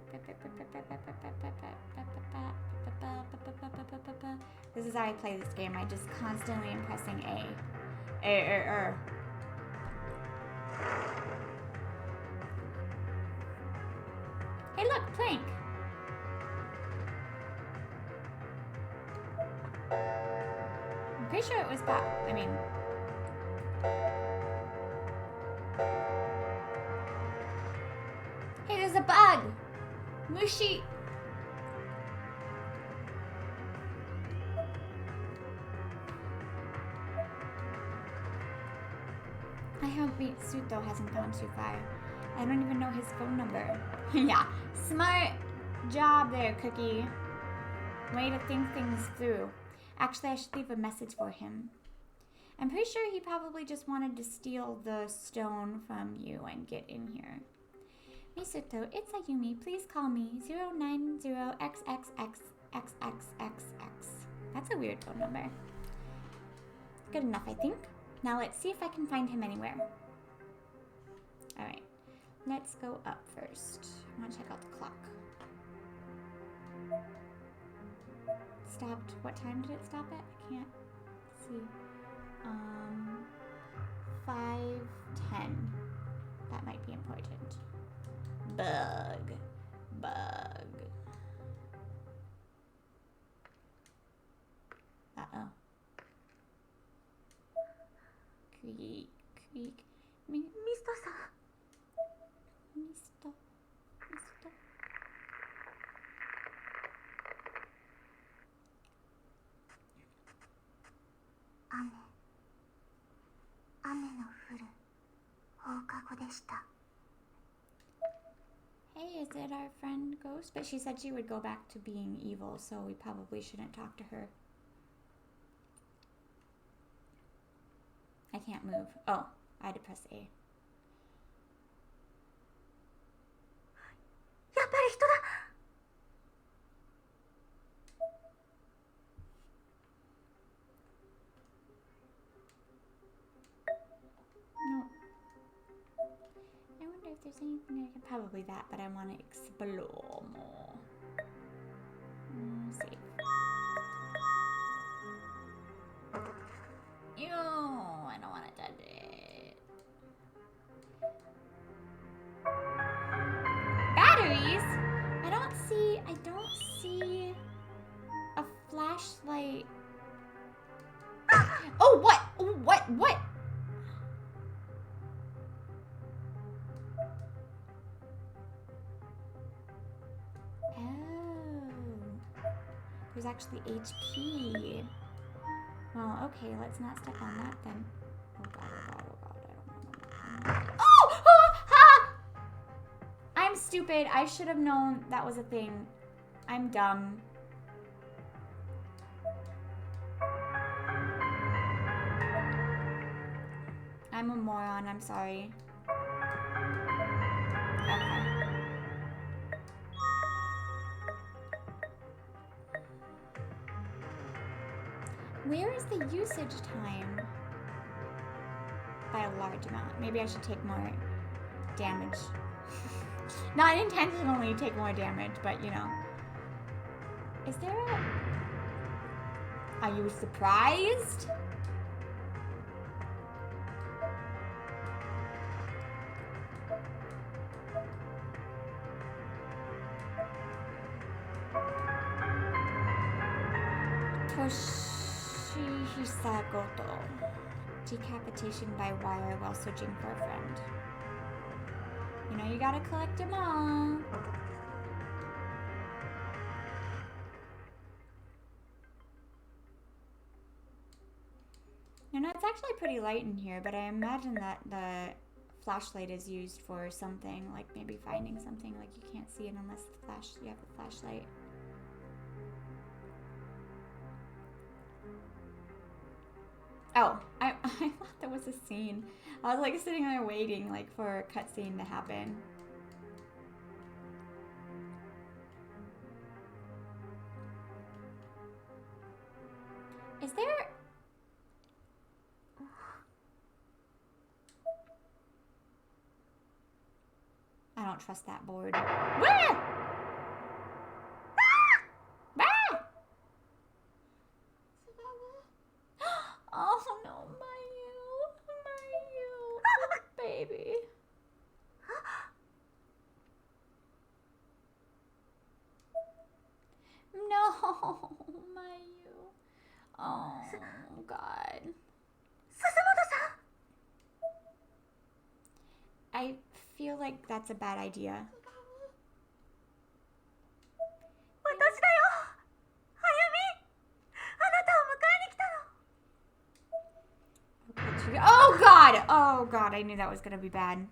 This is how I play this game. I just constantly am pressing A. Hey, look, plank. I'm pretty sure it was back. I mean... Hey, there's a bug! Mushi! I hope Suto hasn't gone too far. I don't even know his phone number. Yeah, smart job there, Cookie. Way to think things through. Actually, I should leave a message for him. I'm pretty sure he probably just wanted to steal the stone from you and get in here. Misuto, it's Ayumi. Please call me 090XXXXXXX. That's a weird phone number. Good enough, I think. Now let's see if I can find him anywhere. Alright, let's go up first. I want to check out the clock. Stopped. What time did it stop at? I can't see. 5:10. That might be important. Bug. Uh-oh. Creak. ミストさん。 Misto. 雨の降る放課後でした。 Hey, is it our friend Ghost? But she said she would go back to being evil, so we probably shouldn't talk to her. I can't move. Oh, I had to press A. やっぱり人だ。 No. I wonder if there's anything I can... Probably that, but I want to explore more. Save. Ew, I don't want to touch it. Batteries? I don't see a flashlight. Oh, what? Oh, what? There's actually HP. Well, okay, let's not step on that then. Oh god, oh god, oh god, I don't know. Oh! Oh! Ha! I'm stupid. I should have known that was a thing. I'm dumb. I'm a moron, I'm sorry. Okay. Where is the usage time? By a large amount. Maybe I should take more damage. Not intentionally take more damage, but you know. Is there a... Are you surprised? Toshihisagoto. Decapitation by wire while searching for a friend. You know, you gotta collect them all. You know, it's actually pretty light in here, but I imagine that the flashlight is used for something, like maybe finding something, like you can't see it unless you have the flashlight. Oh, I thought there was a scene. I was like sitting there waiting like for a cutscene to happen. Is there... I don't trust that board. Where? Oh no, Mayu, baby. No, Mayu. Oh God. I feel like that's a bad idea. Oh God! Oh God, I knew that was gonna be bad.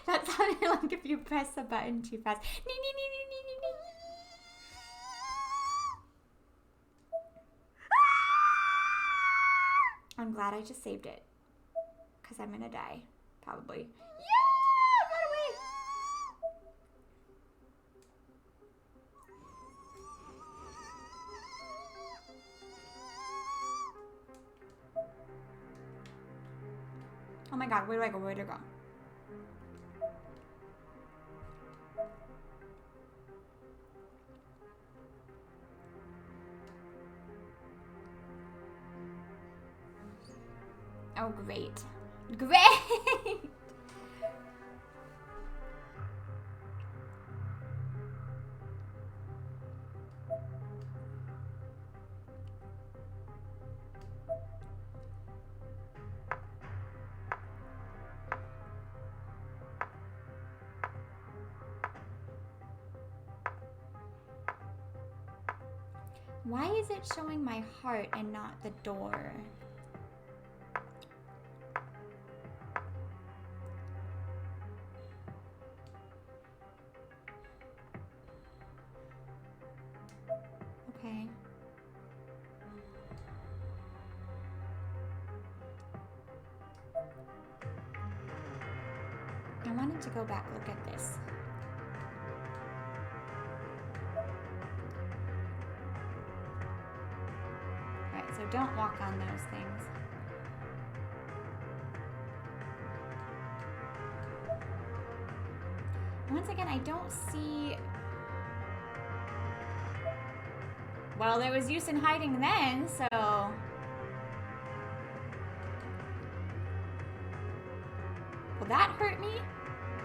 That sounded like if you press a button too fast. I'm glad I just saved it. Because I'm gonna die. Probably. Yeah! Run away! Oh my God, where do I go? Where do I go? Oh, great. Great! Why is it showing my heart and not the door? Okay. I wanted to go back, look at this. Alright, so don't walk on those things. Once again, I don't see... Well, there was use in hiding then, so... Will that hurt me?